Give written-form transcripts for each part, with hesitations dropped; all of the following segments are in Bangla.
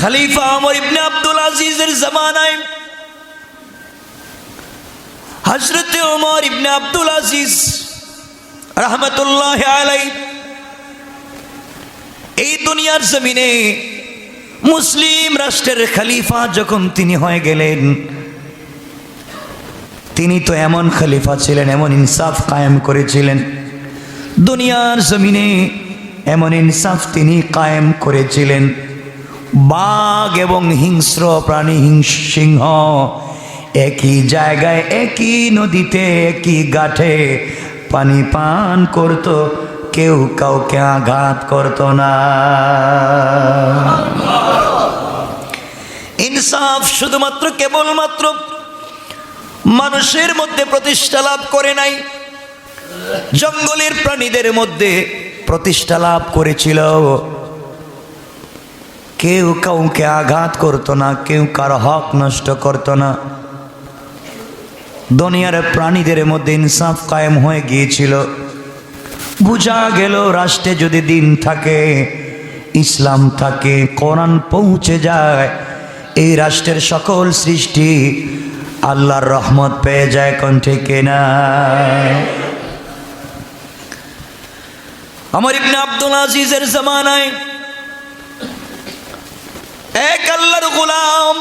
খলিফা ওমর ইবনে আব্দুল আজিজের জামানায় হযরত ওমর ইবনে আব্দুল আজিজ রাহমাতুল্লাহি আলাইহি এই দুনিয়ার জমিনে মুসলিম রাষ্ট্রের খলিফা যখন তিনি হয়ে গেলেন, তিনি তো এমন খলিফা ছিলেন, এমন ইনসাফ কায়েম করেছিলেন, দুনিয়ার জমিনে এমন ইনসাফ তিনি কায়েম করেছিলেন। বাঘ এবং হিংস্র প্রাণী সিংহ একই জায়গায়, একই নদীতে, একই ঘাটে পানি পান করত, কেউ কাউকে আঘাত করত না। ইনসাফ শুধুমাত্র কেবলমাত্র মানুষের মধ্যে প্রতিষ্ঠা লাভ করে নাই, জঙ্গলের প্রাণীদের মধ্যে প্রতিষ্ঠা লাভ করেছিল। কেউ কাউকে আঘাত করত না, কেউ কারো হক নষ্ট করত না। দুনিয়ার প্রাণীদের মধ্যে ইনসাফ কায়েম হয়ে গিয়েছিল। বুঝা গেল রাষ্ট্রে যদি দিন থাকে, ইসলাম থাকে, কোরআন পৌঁছে যায়, এই রাষ্ট্রের সকল সৃষ্টি আল্লাহর রহমত পেয়ে যায়। কোন ঠিক না? ওমর ইবনে আব্দুল আজিজের জামানায় এক আল্লাহর গোলাম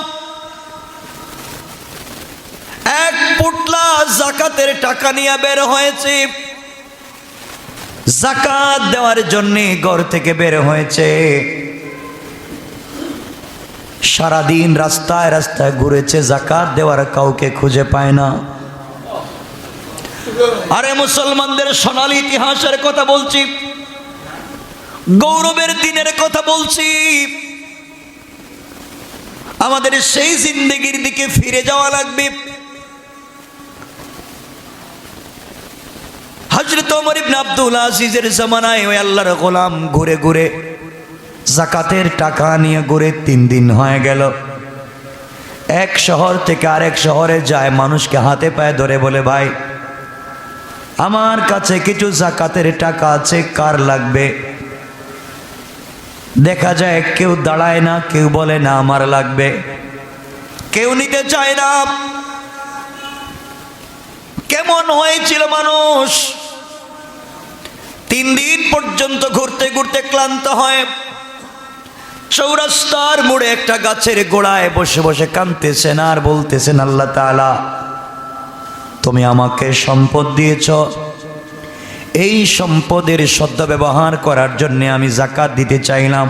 এক পুটলা যাকাতের টাকা নিয়ে বের হয়েছে, যাকাত দেওয়ার জন্য ঘর থেকে বের হয়েছে। সারাদিন রাস্তায় রাস্তায় ঘুরেছে, যাকাত দেওয়ার কাউকে খুঁজে পায় না। আরে মুসলমানদের সোনালী ইতিহাসের কথা বলছি, গৌরবের দিনের কথা বলছি। আমাদের সেই জিন্দেগির দিকে ফিরে যাওয়া লাগবে। হযরত ওমর ইবনে আব্দুল আজিজের জামানায় ওই আল্লাহর গোলাম ঘুরে ঘুরে যাকাতের টাকা নিয়ে ঘুরে 3 দিন হয়ে গেল। এক শহর থেকে আরেক শহরে যায়, মানুষকে হাতে পায়ে ধরে বলে, ভাই আমার কাছে কিছু যাকাতের টাকা আছে, কার লাগবে? দেখা যায় কেউ দাঁড়ায় না, কেউ বলে না আমার লাগবে, কেউ নিতে চায় না। কেমন হয়েছিল মানুষ? 3 দিন পর্যন্ত ঘুরতে ঘুরতে ক্লান্ত হয়, চৌরাস্তার মোড়ে একটা গাছের গোড়ায় বসে বসে কাঁদতেছেন আর বলতেছেন, আল্লাহ তাআলা তুমি আমাকে সম্পদ দিয়েছ, এই সম্পদের সদ্ব্যবহার করার জন্য আমি যাকাত দিতে চাইলাম,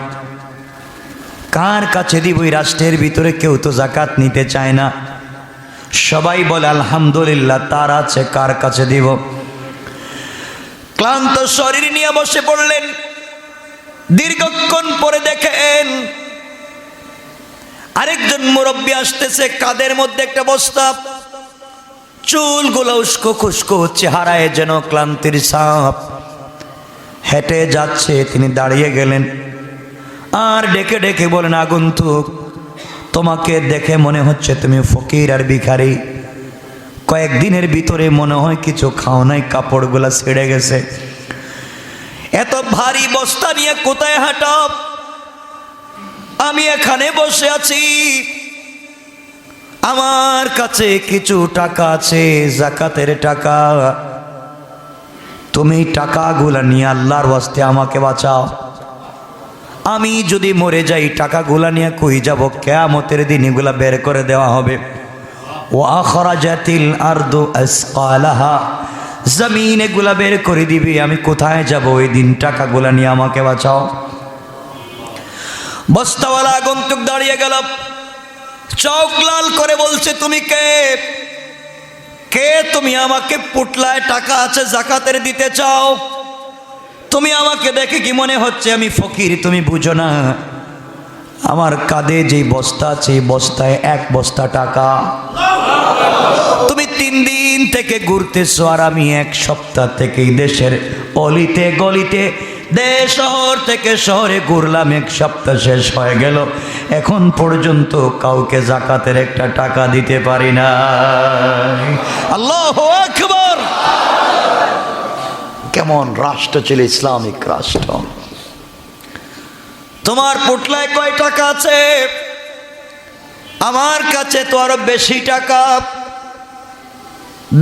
কার কাছে দিব? এই রাষ্ট্রের ভিতরে কেউ তো যাকাত নিতে চায় না, সবাই বলে আলহামদুলিল্লাহ তার আছে, কার কাছে দিব? ক্লান্ত শরীর নিয়ে বসে পড়লেন। দীর্ঘক্ষণ পরে দেখেন আরেকজন মুরব্বী আসতেছে, কাঁধের মধ্যে একটা বস্তা, চুলগুলো উস্কো খুস্কো, চেহারায় যেন ক্লান্তির ছাপ। হেঁটে যাচ্ছে, তিনি দাঁড়িয়ে গেলেন আর ডেকে ডেকে বলেন, আগন্তুক তোমাকে দেখে মনে হচ্ছে তুমি ফকির আর ভিখারি, কয়েকদিনের ভিতরে মনে হয় কিছু খাও নাই, কাপড়গুলা ছিঁড়ে গেছে, এত ভারী বস্তা নিয়ে কোথায় হাঁটো? আমি এখানে বসে আছি, আমার কাছে কিছু টাকা আছে, যাকাতের টাকা, তুমি টাকাগুলা নিয়ে আল্লাহর ওয়াস্তে আমাকে বাঁচাও। আমি যদি মরে যাই, টাকাগুলা নিয়ে কই যাব? কিয়ামতের দিন এগুলা বের করে দেওয়া হবে। ওয়া আখরাজাতিল আরদু আসকালাহা, জমিন এগুলা বের করে দিবি, আমি কোথায় যাব ওই দিন? টাকাগুলা নিয়ে আমাকে বাঁচাও। বস্তাওয়ালা আগন্তুক দাঁড়িয়ে গেল, চোখ লাল করে বলছে, তুমি কে? কে তুমি? আমাকে পুটলায় টাকা আছে, যাকাতের দিতে চাও? তুমি আমাকে দেখে কি মনে হচ্ছে আমি ফকির? তুমি বুঝো না, আমার কাঁধে যে বস্তা আছে, এই বস্তায় 1 বস্তা টাকা। তুমি 3 দিন থেকে ঘুরতেছো আর আমি 1 সপ্তাহ থেকে এই দেশের অলিতে গলিতে, দেশ শহর থেকে শহরে ঘুরলাম, 1 সপ্তাহ শেষ হয়ে গেল, এখন পর্যন্ত কাউকে যাকাতের একটা টাকা দিতে পারি না। আল্লাহু আকবার! কেমন রাষ্ট্র ছিল ইসলামিক রাষ্ট্র! তোমার পুটলায় কয় টাকা আছে? আমার কাছে তো আরো বেশি টাকা।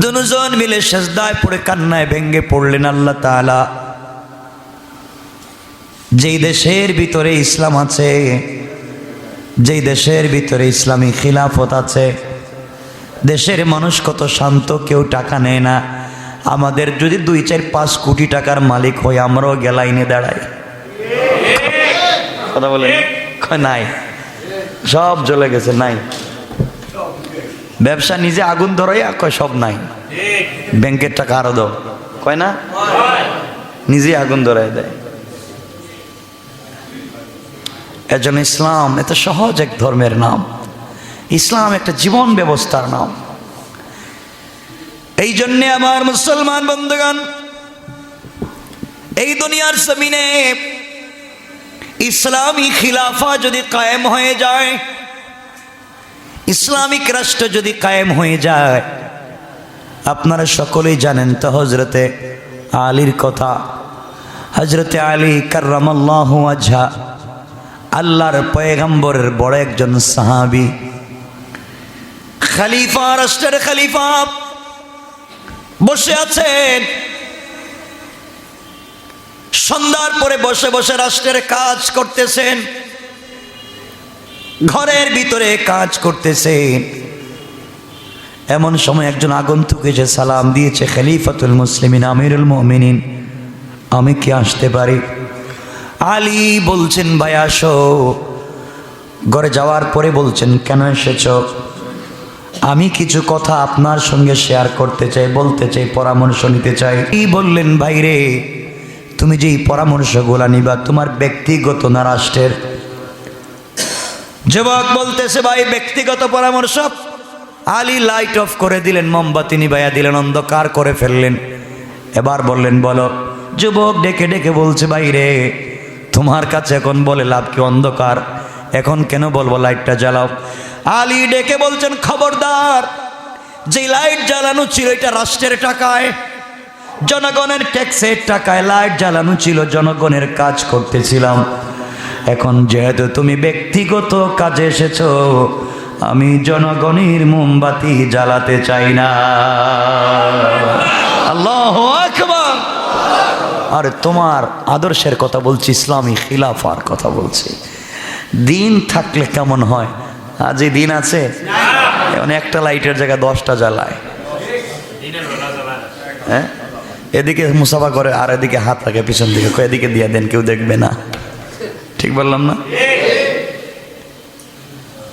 দুজন মিলে সেজদায় পড়ে কান্নায় ভেঙ্গে পড়লেন। আল্লাহ তাআলা যেই দেশের ভিতরে ইসলাম আছে, যেই দেশের ভিতরে ইসলামী খিলাফত আছে, দেশের মানুষ কত শান্ত, কেউ টাকা নেয় না। আমাদের যদি 2-4-5 কোটি টাকার মালিক হই, আমরাও গেলাইনে দাঁড়াই। কথা বলেন নাই, সব জ্বলে গেছে, নাই। ব্যবসা নিজে আগুন ধরাইয়া কয় সব নাই, ব্যাংকের টাকা আরো দাও, কয় না, নিজে আগুন ধরাই দেয়। এজন্য ইসলাম এত সহজ এক ধর্মের নাম। ইসলাম একটা জীবন ব্যবস্থার নাম। এই জন্যে আমার মুসলমান বন্ধুগণ, এই দুনিয়ার জমিনে ইসলামী খিলাফা যদি কায়েম হয়ে যায়, ইসলামিক রাষ্ট্র যদি কায়েম হয়ে যায়, আপনারা সকলেই জানেন তো হযরতে আলীর কথা। হযরতে আলী কাররামাল্লাহু ওয়াজহা আল্লাহর পয়গম্বরের বড় একজন সাহাবী, খলিফা, রাষ্ট্রের খলিফা বসে আছেন। সন্ধ্যার পরে বসে বসে রাষ্ট্রের কাজ করতেছেন, ঘরের ভিতরে কাজ করতেছেন। এমন সময় একজন আগন্তুক এসে সালাম দিয়েছে, খলিফাতুল মুসলিমিন আমিরুল মুমিনিন, আমি কি আসতে পারি? আলী বলছেন, ভাই আসো। ঘরে যাওয়ার পরে বলছেন, কেন এসেছো? আমি কিছু কথা আপনার সঙ্গে শেয়ার করতে চাই, বলতে চাই, পরামর্শ নিতে চাই। কি বললেন, ভাই রে, তুমি যে এই পরামর্শগুলা নিবা তোমার ব্যক্তিগত না রাষ্ট্রের? যুবক বলতেছে, ভাই ব্যক্তিগত পরামর্শ। আলী লাইট অফ করে দিলেন, মোমবাতি নিভাইয়া দিলেন, অন্ধকার করে ফেললেন। এবার বললেন, বলো। যুবক ডেকে ডেকে বলছে, ভাই রে, তোমার কাছে এখন বলে লাভ কি, অন্ধকার, এখন কেন বলবো, লাইটটা জ্বালাও। আলী ডেকে বলছেন, খবরদার, যে লাইট জ্বালানো ছিল এটা রাষ্ট্রের টাকায়, জনগণের ট্যাক্সের টাকায় লাইট জ্বালানো ছিল, জনগণের কাজ করতেছিলাম। এখন যেহেতু তুমি ব্যক্তিগত কাজে এসেছো, আমি জনগণের মোমবাতি জ্বালাতে চাই না। আল্লাহু আকবার। আরে তোমার আদর্শের কথা বলছি, ইসলামী খিলাফার কথা বলছি। দিন থাকলে কেমন হয়? আজ এই দিন আছে, এখন একটা লাইটের জায়গায় 10টা জ্বালায়। হ্যাঁ, এদিকে মুসাফা করে আর এদিকে হাত থাকে পিছন দিকে, এদিকে দিয়ে দেন, কেউ দেখবে না। ঠিক বললাম না?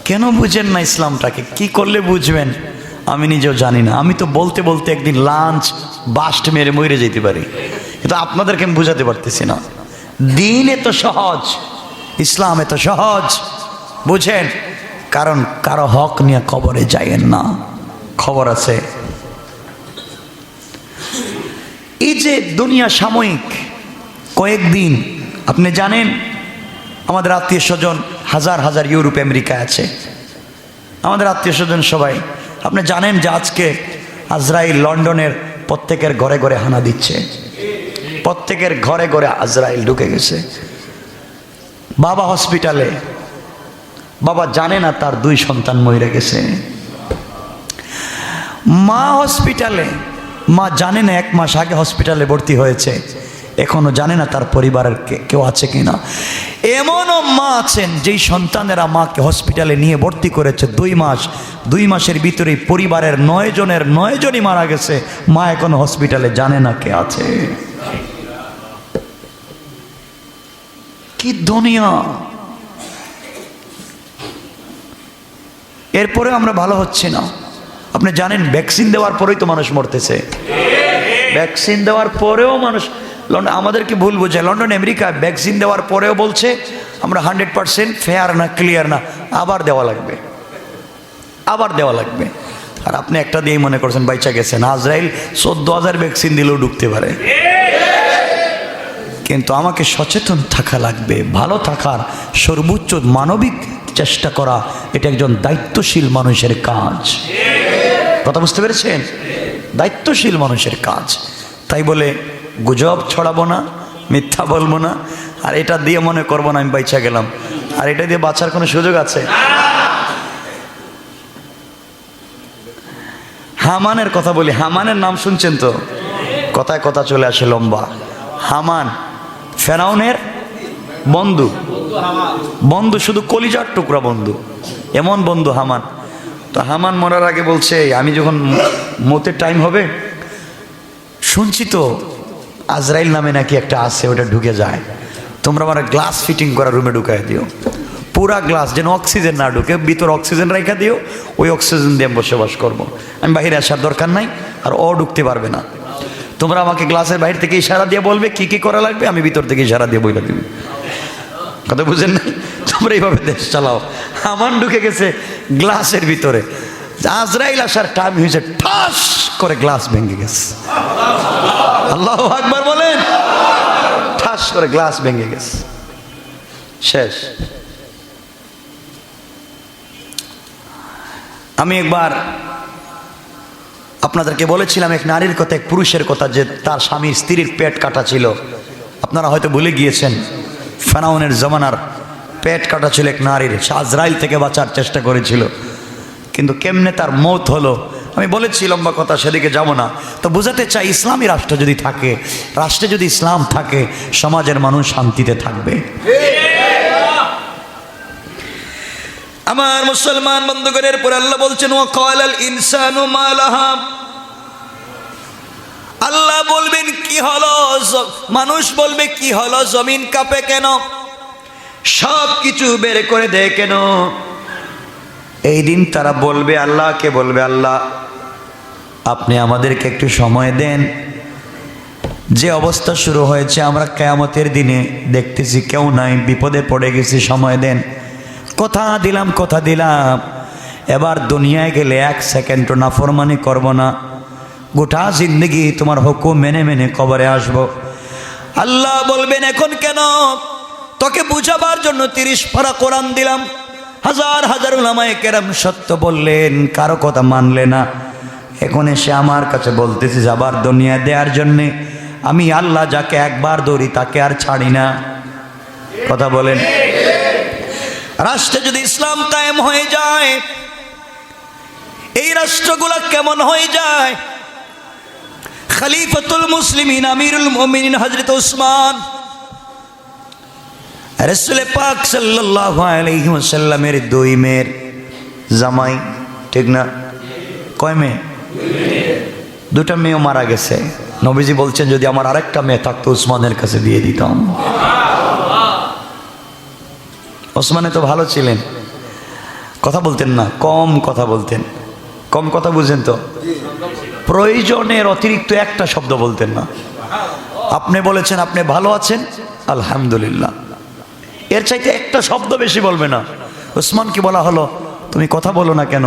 কেন বুঝেন না ইসলামটাকে? কি করলে বুঝবেন আমি নিজেও জানি না। আমি তো বলতে বলতে একদিন লাঞ্চ বাস্ট মেরে মরে যেতে পারি, কিন্তু আপনাদেরকে আমি বুঝাতে পারতেছি না। দিন এত সহজ, ইসলাম এত সহজ, বুঝেন? কারণ কারো হক নিয়ে কবরে যাইয়েন না, খবর আছে। এই যে দুনিয়া সাময়িক কয়েকদিন, আপনি জানেন আমাদের আত্মীয় স্বজন হাজার হাজার ইউরোপ আমেরিকায় আছে, আমাদের আত্মীয় স্বজন সবাই। আপনি জানেন যে আজকে আজরাইল লন্ডনের প্রত্যেকের ঘরে ঘরে হানা দিচ্ছে, প্রত্যেকের ঘরে ঘরে আজরাইল ঢুকে গেছে। বাবা হসপিটালে, বাবা জানে না তার 2 সন্তান মরে গেছে। মা হসপিটালে, মা জানে না 1 মাস আগে হসপিটালে ভর্তি হয়েছে, এখনো জানে না তার পরিবারের কেউ আছে কিনা। এমনও মা আছেন যেই সন্তানেরা মাকে হসপিটালে নিয়ে ভর্তি করেছে 2 মাস, 2 মাসের ভিতরেই পরিবারের 9 জনের 9 জনই মারা গেছে। মা এখনো হসপিটালে জানে না কে আছে। কি দুনিয়া! এরপরে আমরা ভালো হচ্ছে না। আপনি জানেন ভ্যাকসিন দেওয়ার পরেই তো মানুষ মরতেছে, ভ্যাকসিন দেওয়ার পরেও মানুষ। আমাদেরকে ভুল বোঝায়, লন্ডন আমেরিকা ভ্যাকসিন দেওয়ার পরেও বলছে আমরা 100% ফেয়ার না, ক্লিয়ার না, আবার দেওয়া লাগবে, আবার দেওয়া লাগবে। আর আপনি একটা দিয়েই মনে করছেন বাইচা গেছেন। আজরাইল 14,000 ভ্যাকসিন দিলেও ঢুকতে পারে। কিন্তু আমাকে সচেতন থাকা লাগবে, ভালো থাকার সর্বোচ্চ মানবিক চেষ্টা করা, এটা একজন দায়িত্বশীল মানুষের কাজ। কথা বুঝতে পেরেছেন? দায়িত্বশীল মানুষের কাজ। তাই বলে গুজব ছড়াবো না, মিথ্যা বলবো না, আর এটা দিয়ে মনে করবো না আমি বাইচা গেলাম, আর এটা দিয়ে বাঁচার কোনো সুযোগ আছে? হামানের কথা বলি, হামানের নাম শুনছেন তো? কথায় কথা চলে আসে লম্বা। হামান ফেরাউনের বন্ধু, বন্ধু শুধু কলিজার টুকরা বন্ধু, এমন বন্ধু হামান। তো হামান মরার আগে বলছে আমি যখন মতের টাইম হবে, শুনছি তো আজরাইল নামে নাকি একটা আছে, ওটা ঢুকে যায়, তোমরা আমার গ্লাস ফিটিং করা রুমে ঢুকাই দিও, পুরা গ্লাস, যেন অক্সিজেন না ঢুকে, ভিতর অক্সিজেন রেখে দিও, ওই অক্সিজেন দিয়ে বসবাস করবো, আমি বাহিরে আসার দরকার নাই, আর ও ঢুকতে পারবে না। তোমরা আমাকে গ্লাসের বাইরে থেকে ইশারা দিয়ে বলবে কি কি করা লাগবে, আমি ভিতর থেকে ইশারা দিয়ে বলে দিবি। কথা বুঝেন নাই? তোমরা এইভাবে দেশ চালাও। হামান ঢুকে গেছে গ্লাসের ভিতরে, আজরাইল আসার টাইম হয়েছে, ঠাস করে গ্লাস ভেঙে গেছে। আল্লাহু আকবার বলেন। ঠাস করে গ্লাস ভেঙে গেছে, শেষ। আমি একবার আপনাদেরকে বলেছিলাম এক নারীর কথা, এক পুরুষের কথা, যে তার স্বামীর স্ত্রীর পেট কাটা ছিল। আপনারা হয়তো ভুলে গিয়েছেন, ফেরাউনের জমানার পেট কাটা ছিল এক নারীর, সে আজরাইল থেকে বাঁচার চেষ্টা করেছিল, কিন্তু কেমনে তার মৌত হলো আমি বলেছি, লম্বা কথা, সেদিকে যাব না। তো বোঝাতে চাই, ইসলামী রাষ্ট্র যদি থাকে, রাষ্ট্রে যদি ইসলাম থাকে, সমাজের মানুষ শান্তিতে থাকবে। আমার মুসলমান বন্ধুগণের পর আল্লাহ বলছেন ওয়াকালাল ইনসানু মা লাহা, আল্লাহ বলবেন কি হলো, মানুষ বলবে কি হলো, জমিন কাঁপে কেন, সব কিছু বের করে দেয় কেন? এই দিন তারা বলবে, আল্লাহকে বলবে, আল্লাহ আপনি আমাদেরকে একটু সময় দেন, যে অবস্থা শুরু হয়েছে আমরা কিয়ামতের দিনে দেখতেছি কেউ নাই, বিপদে পড়ে গেছি, সময় দেন। কথা দিলাম, কথা দিলাম, এবার দুনিয়ায় গেলে এক সেকেন্ডও নাফরমানি করব না, গোটা জিন্দগি তোমার হুকুম মেনে মেনে কবরে আসব। আল্লাহ বলবেন এখন কেন? তোকে বুঝাবার জন্য 30 পারা কোরআন দিলাম, হাজার হাজার উলামায়ে কেরাম সত্য বললেন, কারো কথা মানলে না, এখন এসে আমার কাছে বলতেছি আবার দুনিয়া দেওয়ার জন্যে। আমি আল্লাহ যাকে একবার ধরি তাকে আর ছাড়ি না। কথা বলেন। রাষ্ট্রে যদি ইসলাম কায়েম হয়ে যায়, এই রাষ্ট্রগুলো কেমন হয়ে যায়? খলিফাতুল মুসলিমিন আমিরুল মুমিনিন হযরত উসমান, রাসূল পাক সাল্লাল্লাহু আলাইহি ওয়াসাল্লামের 2 মেয়ের জামাই, ঠিক না? কয় মেয়ে? 2টা মেয়ে মারা গেছে। নবীজি বলছেন যদি আমার আরেকটা মেয়ে থাকতো উসমানের কাছে দিয়ে দিতাম। ওসমানে তো ভালো ছিলেন, কথা বলতেন না, কম কথা বলতেন, কম কথা বুঝেন তো, প্রয়োজনের অতিরিক্ত একটা শব্দ বলতেন না। আপনি বলেছেন আপনি ভালো আছেন, আলহামদুলিল্লাহ, এর চাইতে একটা শব্দ বেশি বলবে না। ওসমান কি বলা হলো তুমি কথা বলো না কেন?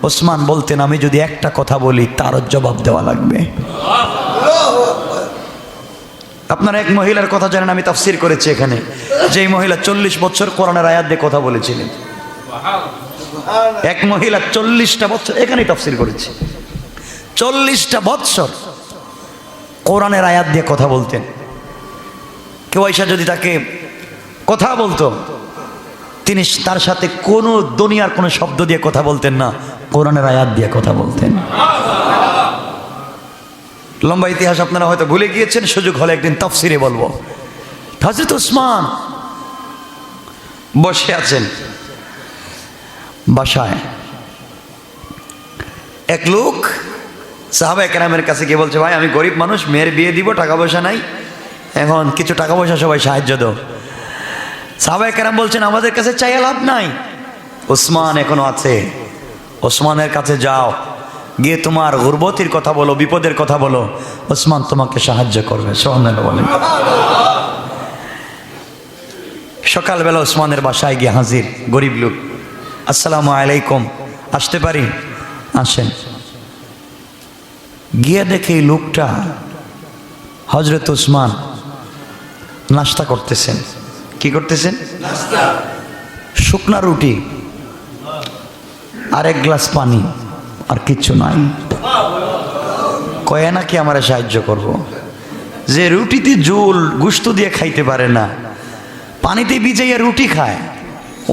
ওসমান বলতেন আমি যদি একটা কথা বলি তারও জবাব দেওয়া লাগবে। আপনারা এক মহিলার কথা জানেন, আমি তাফসীর করেছি এখানে, যে মহিলা 40 বছর কোরআনের আয়াত দিয়ে কথা বলেছিলেন। এক মহিলা 40টা বছর, এখানেই তাফসীর করেছি, 40টা বছর কোরআনের আয়াত দিয়ে কথা বলতেন। কেউ আইসা যদি তাকে কথা বলতো, তিনি তার সাথে কোনো দুনিয়ার কোনো শব্দ দিয়ে কথা বলতেন না, কোরআনের আয়াত দিয়ে কথা বলতেন। লম্বা ইতিহাস আপনারা হয়তো ভুলে গিয়েছেন, সুযোগ হলে একদিন তাফসীরে বলবো। হযরত উসমান বসে আছেন বাসায়, এক লোক সাহাবায়ে কেরামের কাছে গিয়ে বলছে ভাই আমি গরিব মানুষ, মেয়ের বিয়ে দিব, টাকা পয়সা নাই, এখন কিছু টাকা পয়সা সবাই সাহায্য দাও। সাহাবায়ে কেরাম বলছেন আমাদের কাছে চাইয়া লাভ নাই, ওসমান এখনো আছে, ওসমানের কাছে যাও, গিয়ে তোমার গুরবতির কথা বলো, বিপদের কথা বলো, ওসমান তোমাকে সাহায্য করবে। সুবহানাল্লাহ বলেন। সকালবেলা ওসমানের বাসায় গিয়ে হাজির, গরিব লোক, আসসালামু আলাইকুম, আসতে পারি? আসেন। গিয়ে দেখে এই লোকটা হযরত উসমান নাস্তা করতেছেন। কি করতেছেন? শুকনা রুটি আর 1 গ্লাস পানি, আর কিচ্ছু নাই। কয়ে নাকি আমারে সাহায্য করব। যে রুটিতে ঝোল গোশত দিয়ে খাইতে পারে না, পানিতে ভিজাইয়া রুটি খায়,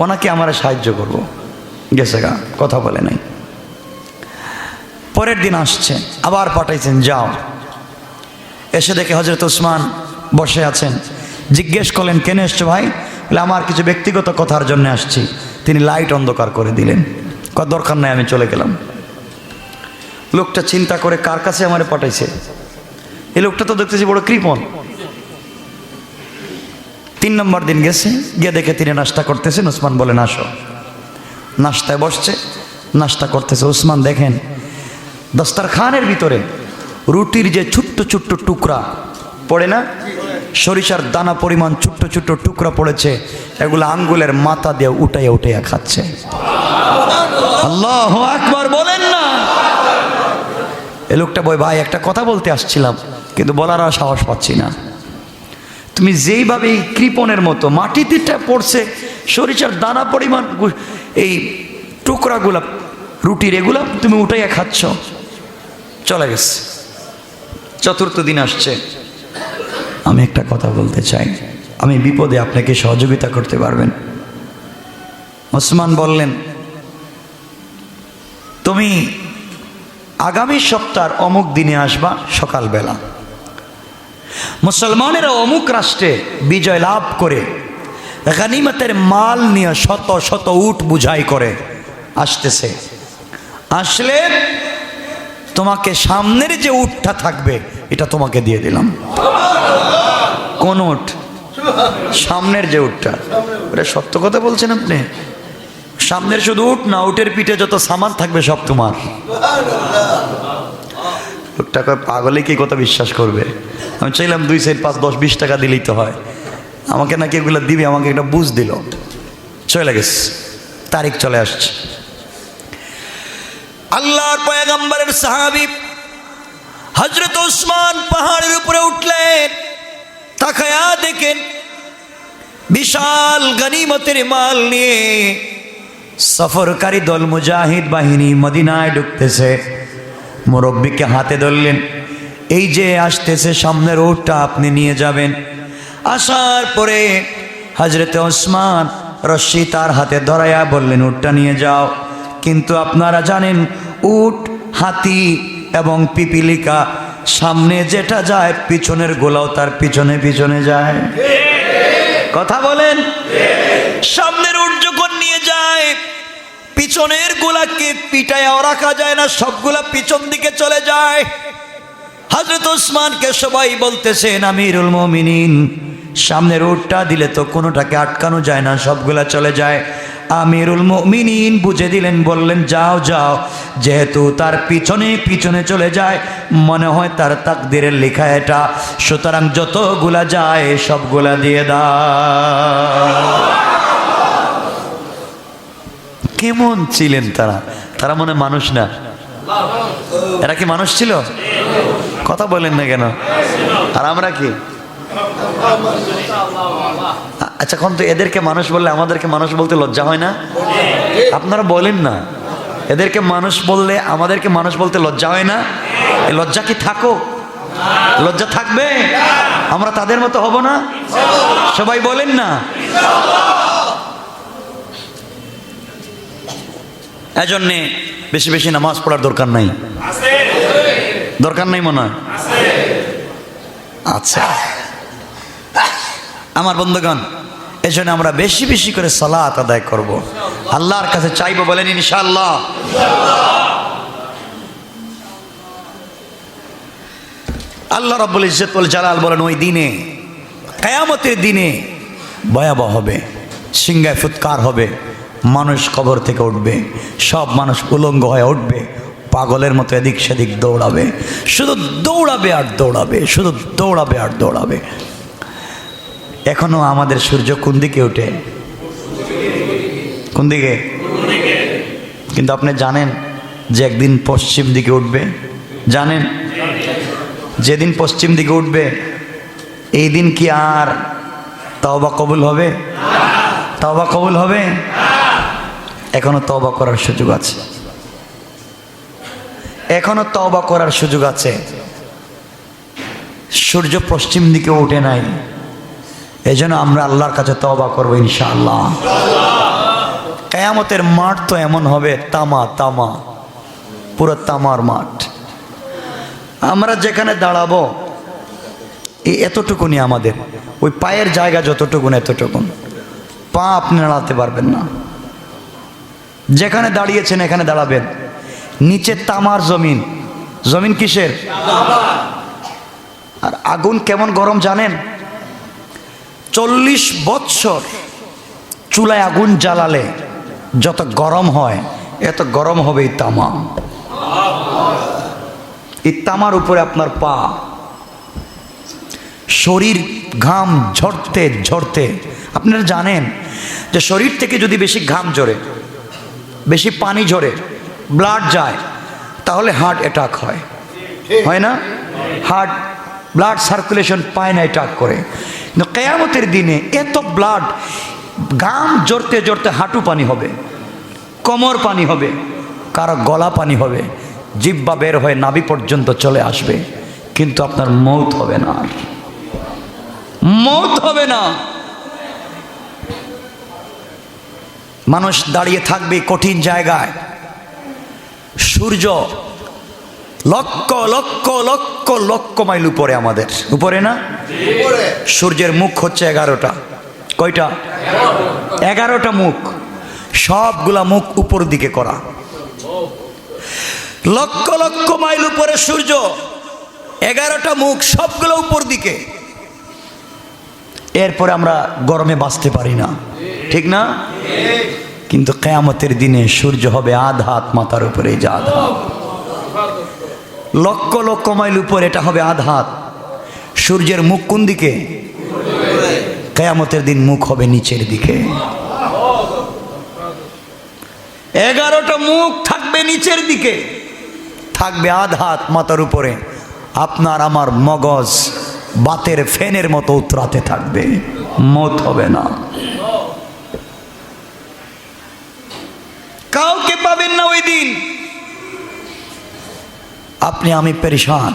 ওনাকে আমরা সাহায্য করব। গেছে গা, কথা বলে নাই। পরের দিন আসছেন, আবার পাঠাইছেন, যাও। এসে দেখে হযরত ওসমান বসে আছেন। জিজ্ঞেস করলেন, কেন এসছো ভাই? বলে, আমার কিছু ব্যক্তিগত কথার জন্য আসছি। তিনি লাইট অন্ধকার করে দিলেন, দরকার নাই, আমি চলে গেলাম। লোকটা চিন্তা করে, কার কাছে আমারে পাঠাইছে? এই লোকটা তো দেখতেছি বড় কৃপণ। 3 নম্বর দিন গেছে, গিয়ে দেখে তিনি নাস্তা করতেছেন। ওসমান বলেন, আসো। নাস্তায় বসছে, নাস্তা করতেছে। ওসমান দেখেন দস্তরখানের ভিতরে রুটির যে ছোট্ট ছোট্ট টুকরা পড়ে না, সরিষার দানা পরিমাণ ছোট্ট ছোট্ট টুকরা পড়েছে, এগুলো আঙ্গুলের মাথা দিয়ে উঠাইয়া উঠাইয়া খাচ্ছে। আল্লাহু আকবার বলেন না। এই লোকটা বলে, ভাই একটা কথা বলতে আসছিলাম, কিন্তু বলার আর সাহস পাচ্ছি না। তুমি যেইভাবে এই কৃপণের মতো মাটিতে পড়ছে সরিষার দানা পরিমাণ এই টুকরাগুলা রুটির, এগুলা তুমি উঠাইয়া খাচ্ছ। চলে গেছে। 4র্থ দিন আসছে, আমি একটা কথা বলতে চাই, আমি বিপদে আপনাকে সহযোগিতা করতে পারবেন? ওসমান বললেন, তুমি আগামী সপ্তাহ অমুক দিনে আসবা সকালবেলা। মুসলমানেরা অমুক রাষ্ট্রে বিজয় লাভ করে গনিমতের মাল নিয়ে শত শত উট বুঝাই করে আসতেছে। আসলে তোমাকে সামনের যে উটটা থাকবে এটা তোমাকে দিয়ে দিলাম। কোন উট? সামনের যে উটটা। ওটা সত্য কথা বলছেন আপনি? সামনের শুধু উট না, উটের পিঠে যত সামান থাকবে সব তোমার। লোকটা পাগলে কি কথা বিশ্বাস করবে? আমি চাইলাম 2, 4, 5, 10, 20 টাকা দিলেই তো হয়। আমাকে নাকি এগুলো দিবি, আমাকে একটা বুঝ দিল। চলে গেছে, তারিখ চলে আসছে। আল্লাহর পয়গম্বরের সাহাবী হযরত ওসমান পাহাড়ের উপরে উঠলেন। তাকায়া দেখেন বিশাল গনিমতের মাল নিয়ে সফরকারী দল মুজাহিদ বাহিনী মদিনায় ঢুকতেছে। মুরব্বীকে হাতে ধরলেন, এই যে আসতেছে সামনের উটটা আপনি নিয়ে যাবেন। আসার পরে হযরতে ওসমান রশ্মি তার হাতে ধরাইয়া বললেন, উটটা নিয়ে যাও। কিন্তু আপনারা জানেন উট, হাতি এবং পিপিলিকা সামনে যেটা যায় পিছনের গোলাও তার পিছনে পিছনে যায়। কথা বলেন। সামনের উট যখন নিয়ে যায় পিছনের গোলাকে পিটায়াও রাখা যায় না, সবগুলা পিছন দিকে চলে যায়। হযরত ওসমানকে সবাই বলতেছেন, আমিরুল মুমিনিন, সামনের উটটা দিলে তো কোনোটাকে আটকানো যায় না, সবগুলা চলে যায়। আমিরুল মুমিনিন বুঝে দিলেন, বললেন, যাও যাও, যেহেতু তার পিছনে পিছনে চলে যায় মনে হয় তার তাকদীরের লেখা এটা, সুতরাং যতগুলা যায় সবগুলা দিয়ে দাও। কেমন ছিলেন তারা? তারা মনে মানুষ না? এরা কি মানুষ ছিল? কথা বলেন না কেন? আর আমরা কি? আচ্ছা, এখন তো এদেরকে মানুষ বললে আমাদেরকে মানুষ বলতে লজ্জা হয় না? আপনারা বলেন না, এদেরকে মানুষ বললে আমাদেরকে মানুষ বলতে লজ্জা হয় না? এই লজ্জা কি থাকো? লজ্জা থাকবে? আমরা তাদের মতো হব না? সবাই বলেন না। এজন্যে বেশি বেশি নামাজ পড়ার দরকার নাই। দরকার নাই মনে হয়? আচ্ছা আমার বন্ধুগণ, এজন্য আমরা বেশি বেশি করে সালাত আদায় করব, আল্লাহর কাছে চাইবো। বলেন ইনশাআল্লাহ। আল্লাহ রাব্বুল ইজ্জত ওয়াল জালাল বলেন, ওই দিনে, কিয়ামতের দিনে ভয়াবহ হবে, সিংহায় ফুৎকার হবে, মানুষ কবর থেকে উঠবে, সব মানুষ উলঙ্গ হয়ে উঠবে, পাগলের মতো এদিক সেদিক দৌড়াবে, শুধু দৌড়াবে আর দৌড়াবে, শুধু দৌড়াবে আর দৌড়াবে। এখনো আমাদের সূর্য কোন দিকে ওঠে? কোন দিকে? কিন্তু আপনি জানেন যে একদিন পশ্চিম দিকে উঠবে? জানেন? যেদিন পশ্চিম দিকে উঠবে এই দিন কি আর তওবা কবুল হবে? তওবা কবুল হবে? এখনো তওবা করার সুযোগ আছে, এখনো তওবা করার সুযোগ আছে। সূর্য পশ্চিম দিকে ওঠে নাই, এই জন্য আমরা আল্লাহর কাছে তওবা করবো ইনশাআল্লাহ। কিয়ামতের মাঠ তো এমন হবে, তামা তামা, পুরো তামার মাঠ। আমরা যেখানে দাঁড়াবো এতটুকুনি আমাদের, ওই পায়ের জায়গা যতটুকুন এতটুকুন, পা আপনি নাড়াতে পারবেন না। যেখানে দাঁড়িয়েছেন এখানে দাঁড়াবেন, নিচে তামার জমিন। জমিন কিসের? আর আগুন কেমন গরম জানেন? 40 বৎসর চুলায় আগুন জ্বালালে যত গরম হয় এত গরম হবে এই তামা। এই তামার উপরে আপনার পা, শরীর ঘাম ঝরতে ঝরতে, আপনারা জানেন যে শরীর থেকে যদি বেশি ঘাম ঝরে, বেশি পানি ঝরে, ব্লাড যায়, তাহলে হার্ট অ্যাটাক হয়, হয় না? হার্ট ব্লাড সার্কুলেশন পায় না, অ্যাটাক করে। কিন্তু কিয়ামতের দিনে এত ব্লাড, ঘাম ঝরতে ঝরতে হাঁটু পানি হবে, কোমর পানি হবে, কারো গলা পানি হবে, জিহ্বা বের হয়ে নাভি পর্যন্ত চলে আসবে, কিন্তু আপনার মৌত হবে না, মৌত হবে না। মানুষ দাঁড়িয়ে থাকবে কঠিন জায়গায়। সূর্য লক্ষ লক্ষ লক্ষ লক্ষ মাইল উপরে, আমাদের উপরে না? সূর্যের মুখ হচ্ছে 11টা। কয়টা? 11টা মুখ, সবগুলা মুখ উপর দিকে করা। লক্ষ লক্ষ মাইল উপরে সূর্য, 11টা মুখ, সবগুলো উপর দিকে। এরপরে আমরা গরমে বাঁচতে পারি না, ঠিক না? কিন্তু কিয়ামতের দিনে সূর্য হবে আধ হাত মাথার উপরে, এই যে আধ হাত, লক্ষ লক্ষ মাইল উপরে, এটা হবে আধ হাত। সূর্যের মুখ কোন দিকে? কিয়ামতের দিন মুখ হবে নিচের দিকে। 11টা মুখ থাকবে নিচের দিকে, থাকবে আধ হাত মাথার উপরে। আপনার আমার মগজ বাতের ফ্যানের মতো উতরাতে থাকবে, মত হবে না। কাউকে পাবেন না ওই দিন। আপনি আমি পেরেশান।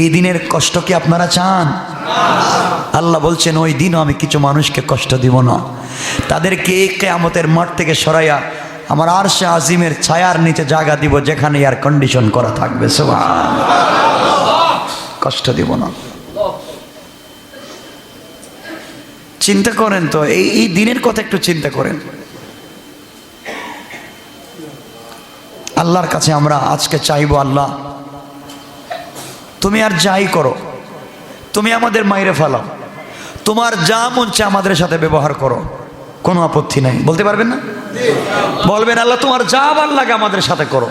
এই দিনের কষ্ট কি আপনারা চান? আল্লাহ বলছেন ওই দিনও আমি কিছু মানুষকে কষ্ট দিব না, তাদেরকে এই কিয়ামতের মাঠ থেকে সরাইয়া আমার আরশে আজিমের ছায়ার নিচে জায়গা দিব, যেখানে এয়ার কন্ডিশন করা থাকবে। সুবহানাল্লাহ, কষ্ট দিব না। চিন্তা করেন তো, এই দিনের কথা একটু চিন্তা করেন। আল্লাহর কাছে আমরা আজকে চাইবো, আল্লাহ তুমি আর যাই করো, তুমি আমাদের মাইরে ফেলাও, তোমার যা মন চায় আমাদের সাথে ব্যবহার করো, কোনো আপত্তি নাই। বলতে পারবেন না? বলবেন আল্লাহ তোমার যা ভালো লাগে আমাদের সাথে করো,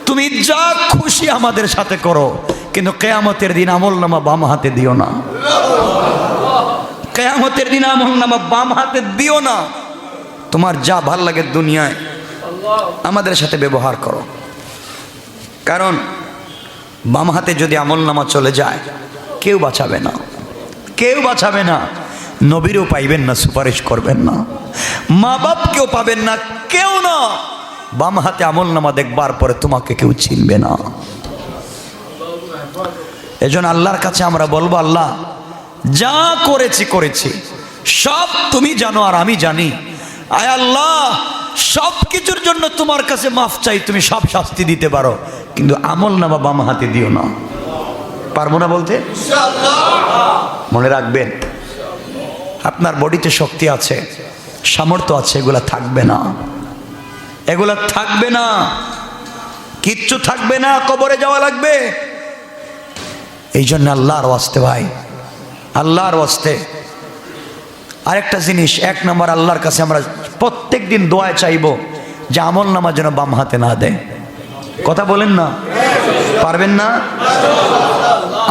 তুমি যা খুশি আমাদের সাথে করো, কিন্তু কিয়ামতের দিন আমলনামা বাম হাতে দিও না। কিয়ামতের দিন আমলনামা বাম হাতে দিও না। তোমার যা ভাল লাগে দুনিয়ায় আমাদের সাথে ব্যবহার করো, কারণ বাম হাতে যদি আমলনামা চলে যায় কেউ বাঁচাবে না, কেউ বাঁচাবে না। নবীরও পাইবেন না, সুপারিশ করবেন না, মা বাপকেও পাবেন না, কেউ না। বাম হাতে আমলনামা দেখবার পরে তোমাকে কেউ চিনবে না। এজন্য আল্লাহর কাছে আমরা বলবো, আল্লাহ যা করেছি করেছি, সব তুমি জানো আর আমি জানি। আয় আল্লাহ, সব কিছুর জন্য তোমার কাছে মাফ চাই, তুমি সব শাস্তি দিতে পারো, কিন্তু আমলনামা বাম হাতে দিও না। পারবো না বলতে? মনে রাখবেন, আপনার বডিতে শক্তি আছে, সামর্থ্য আছে, এগুলা থাকবে না, এগুলা থাকবে না, কিচ্ছু থাকবে না, কবরে যাওয়া লাগবে। এই জন্য আল্লাহর ওয়াস্তে ভাই, আল্লাহর ওয়াস্তে আরেকটা জিনিস, 1 নম্বর আল্লাহর কাছে আমরা প্রত্যেক দিন দোয়া চাইবো যে আমলনামা যেন বাম হাতে না দেয়। কথা বলেন না? পারবেন না?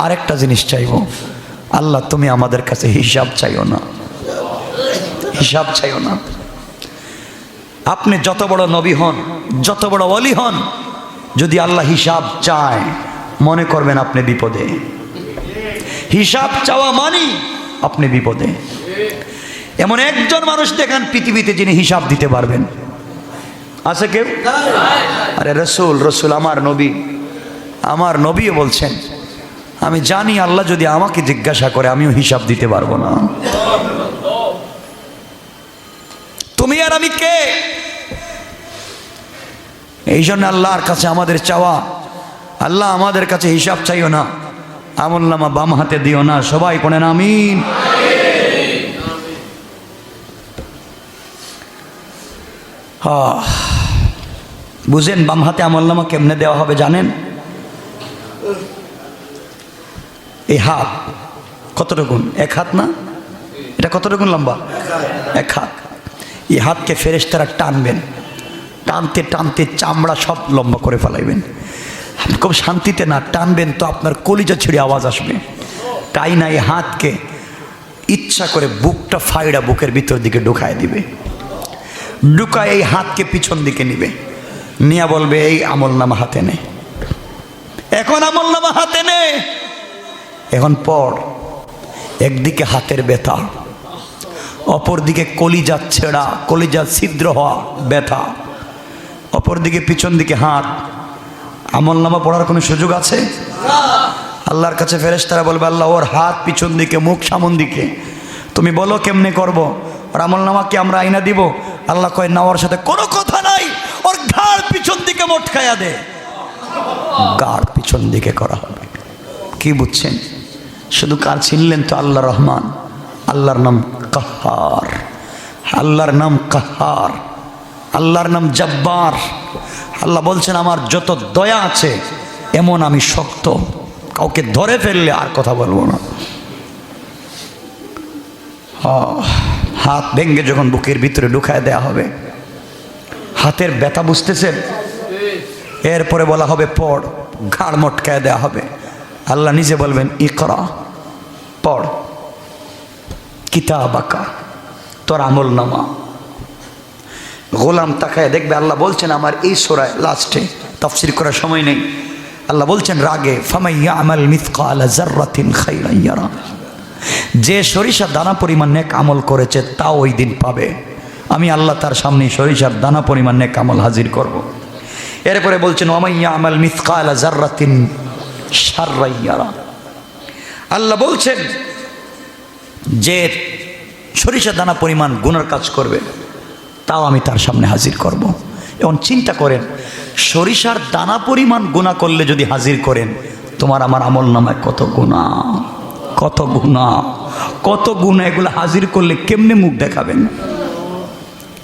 আরেকটা জিনিস চাইবো, আল্লাহ তুমি আমাদের কাছে হিসাব চাইও না, হিসাব চাইও না। আপনি যত বড় নবী হন, যত বড় ওলি হন, যদি আল্লাহ হিসাব চায়, মনে করবেন আপনি বিপদে। হিসাব চাওয়া মানি আপনি বিপদে। এমন একজন মানুষ দেখেন পৃথিবীতে যিনি হিসাব দিতে পারবেন, আছে কেউ? আরে রসুল, রসুল আমার নবী, আমার নবীও বলছেন আমি জানি আল্লাহ যদি আমাকে জিজ্ঞাসা করে আমিও হিসাব দিতে পারবো না। তুমি আর আমি কে? এই জন্য আল্লাহর কাছে আমাদের চাওয়া, আল্লাহ আমাদের কাছে হিসাব চাইও না, আমলনামা বাম হাতে দিও না। সবাই পড়েন আমিন। বুঝেন বাম হাতে আমলনামা কেমনে দেওয়া হবে জানেন? এই হাত কতটুকুন? এক হাত না? এটা কতটুকুন লম্বা? এক হাত। এই হাতকে ফেরেশতারা টানবেন, টানতে টানতে চামড়া সব লম্বা করে ফেলাইবেন। খুব শান্তিতে না টানবেন তো আপনার কলিজা ছিঁড়ে আওয়াজ আসবে। তাই না, এই হাতকে ইচ্ছা করে বুকটা ফাইড়া বুকের ভিতর দিকে ঢুকায় দিবে। ঢুকায় এই হাতকে পিছন দিকে নিবে, নিয়ে বলবে এই আমলনামা হাতে নে। এখন আমলনামা হাতে নে, এখন পড়। একদিকে হাতের ব্যথা, অপরদিকে কলিজা ছেঁড়া, কলিজা ছিদ্র হওয়া ব্যথা, অপরদিকে পিছন দিকে হাত। আমলনামা পড়ার কোনো সুযোগ আছে? আল্লাহর কাছে ফেরেশতারা বলবে আল্লাহ ওর হাত পিছন দিকে, মুখ সামন দিকে, তুমি বলো কেমনে করব? ওর আমলনামাকে আমরা আইনা দিব? আল্লাহ কয় না, ওর সাথে কোনো কথা নাই, ওর ঘাড় পিছন দিকে মোটকায়া দে। ঘাড় পিছন দিকে করা হবে। কি বুঝছেন? শুধু কার চিনলেন তো? আল্লাহ রহমান, আল্লাহর নাম কাহার, আল্লাহর নাম কাহার, আল্লাহর নাম জব্বার। আল্লাহ বলছেন আমার যত দয়া আছে এমন আমি শক্ত, কাউকে ধরে ফেললে আর কথা বলবো না। হাত ভেঙ্গে যখন বুকের ভিতরে ঢুকায় দেয়া হবে, হাতের ব্যথা বুঝতেছেন? এরপরে বলা হবে পড়, ঘাড় মটকায় দেয়া হবে। আল্লাহ নিজে বলবেন ইকরা, পড় কিতাবাকা, তোর আমলনামা। গোলাম তাকায় দেখবে আল্লাহ বলছেন আমার এই সূরায় লাস্টে, তাফসীর করার সময় নেই, আল্লাহ বলছেন রাগে ফামান ইয়ামাল মিসকালা যাররাতিন খাইরান ইয়ারা, যে সরিষার দানা পরিমাণ নেক আমল করেছে তা ওই দিন পাবে। আমি আল্লাহ তার সামনে সরিষার দানা পরিমাণ নেক আমল হাজির করব। এরপরে বলছেন ওয়া মান ইয়ামাল মিসকালা যাররাতিন শাররান ইয়ারা, আল্লাহ বলছেন যে সরিষার দানা পরিমাণ গুনার কাজ করবে তাও আমি তার সামনে হাজির করব। এখন চিন্তা করেন, সরিষার দানা পরিমাণ গুনাহ করলে যদি হাজির করেন, তোমার আমার আমলনামায় কত গুনাহ, কত গুনাহ, কত গুনাহ। এগুলো হাজির করলে কেমনে মুখ দেখাবেন?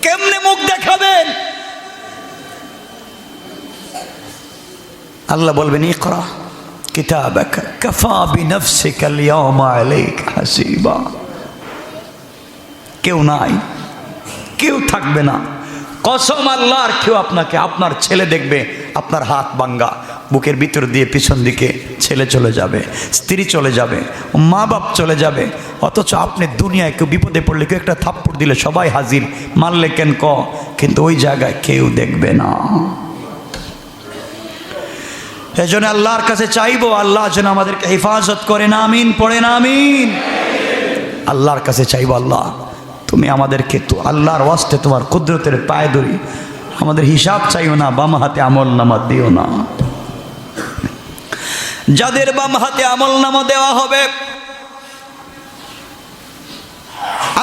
কেমনে মুখ দেখাবেন? আল্লাহ বলবেন ইকরা কিতাবাকা কাফা বিনফসিকা আল-ইয়াওমা আলাইকা হাসিবা। কেউ নাই, কেউ থাকবে না, কসম আল্লাহর, কেউ আপনাকে, আপনার ছেলে দেখবে আপনার হাত ভাঙ্গা, বুকের ভিতর দিয়ে পিছন দিকে ছেলে চলে যাবে, স্ত্রী চলে যাবে, মা বাপ চলে যাবে, অথচ আপনি দুনিয়ায় কেউ বিপদে পড়লে কেউ একটা থাপ্পড় দিলে সবাই হাজির, মারলে কেন কিন্তু ওই জায়গায় কেউ দেখবে না। এজন্য আল্লাহর কাছে চাইবো আল্লাহ যেন আমাদেরকে হেফাজত করেন। আমিন পড়েন আমিন। আল্লাহর কাছে চাইবো আল্লাহ তুমি আমাদেরকে, তো আল্লাহর ওয়াস্তে তোমার কুদরতের পায়ে ধরি, আমাদের হিসাব চাইও না, বাম হাতে আমলনামা দিও না। যাদের বাম হাতে আমলনামা দেওয়া হবে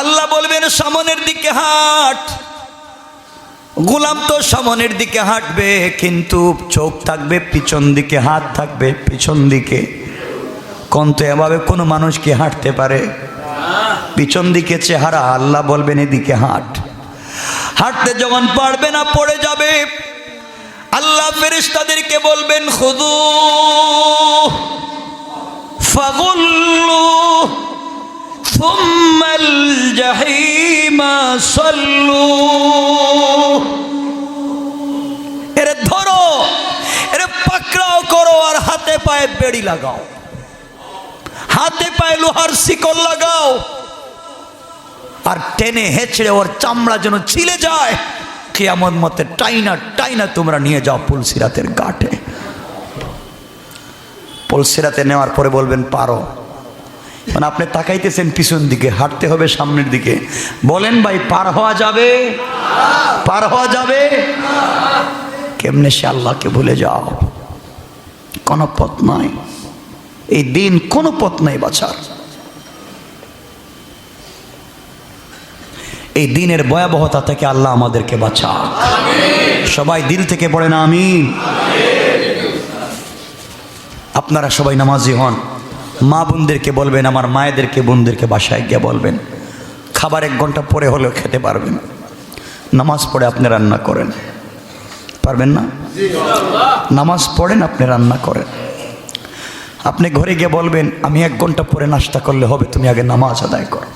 আল্লাহ বলবেন সামনের দিকে হাঁট। গোলাম তো সামনের দিকে হাঁটবে, কিন্তু চোখ থাকবে পিছন দিকে, হাত থাকবে পিছন দিকে। কিন্তু এভাবে কোনো মানুষ কি হাঁটতে পারে? পিছন দিকে চেহারা, আল্লাহ বলবেন এদিকে হাঁট। হাঁটতে যখন পারবে না, পড়ে যাবে, আল্লাহ ফেরেশতাদেরকে বলবেন খুযু ফাগুল্লু সুম্মাল জাহিমা সাল্লু, এরে ধরো, এরে পাকড়াও করো, আর হাতে পায়ে বেড়ি লাগাও, হাতে পায়ে লোহার শিকল লাগাও, আর টেনে হেঁচড়ে ওর চামড়া যেন ছিলে যায়। কিয়ামত মতে টাইনা টাইনা তোমরা নিয়ে যাও পুলসিরাতের ঘাটে। পুলসিরাতে নেওয়ার পরে বলবেন পারো। মানে আপনি তাকাইতেছেন পিছন দিকে, হাঁটতে হবে সামনের দিকে। বলেন ভাই পার হওয়া যাবে? পার হওয়া যাবে? কেমনে সে আল্লাহকে ভুলে যাও? কোনো পথ নয়। এই দিন কোনো পথ নাই বাঁচার। এই দিনের ভয়াবহতা থেকে আল্লাহ আমাদেরকে বাঁচাক। সবাই দিল থেকে পড়েন আমিন। আপনারা সবাই নামাজি হন। মা বোনদেরকে বলবেন, আমার মায়েদেরকে বোনদেরকে বাসায় গিয়ে বলবেন, খাবার 1 ঘন্টা পরে হলেও খেতে পারবেন, নামাজ পড়ে আপনি রান্না করেন। পারবেন না? নামাজ পড়েন, আপনি রান্না করেন। আপনি ঘরে গিয়ে বলবেন, আমি 1 ঘন্টা পরে নাস্তা করলে হবে, তুমি আগে নামাজ আদায় করো।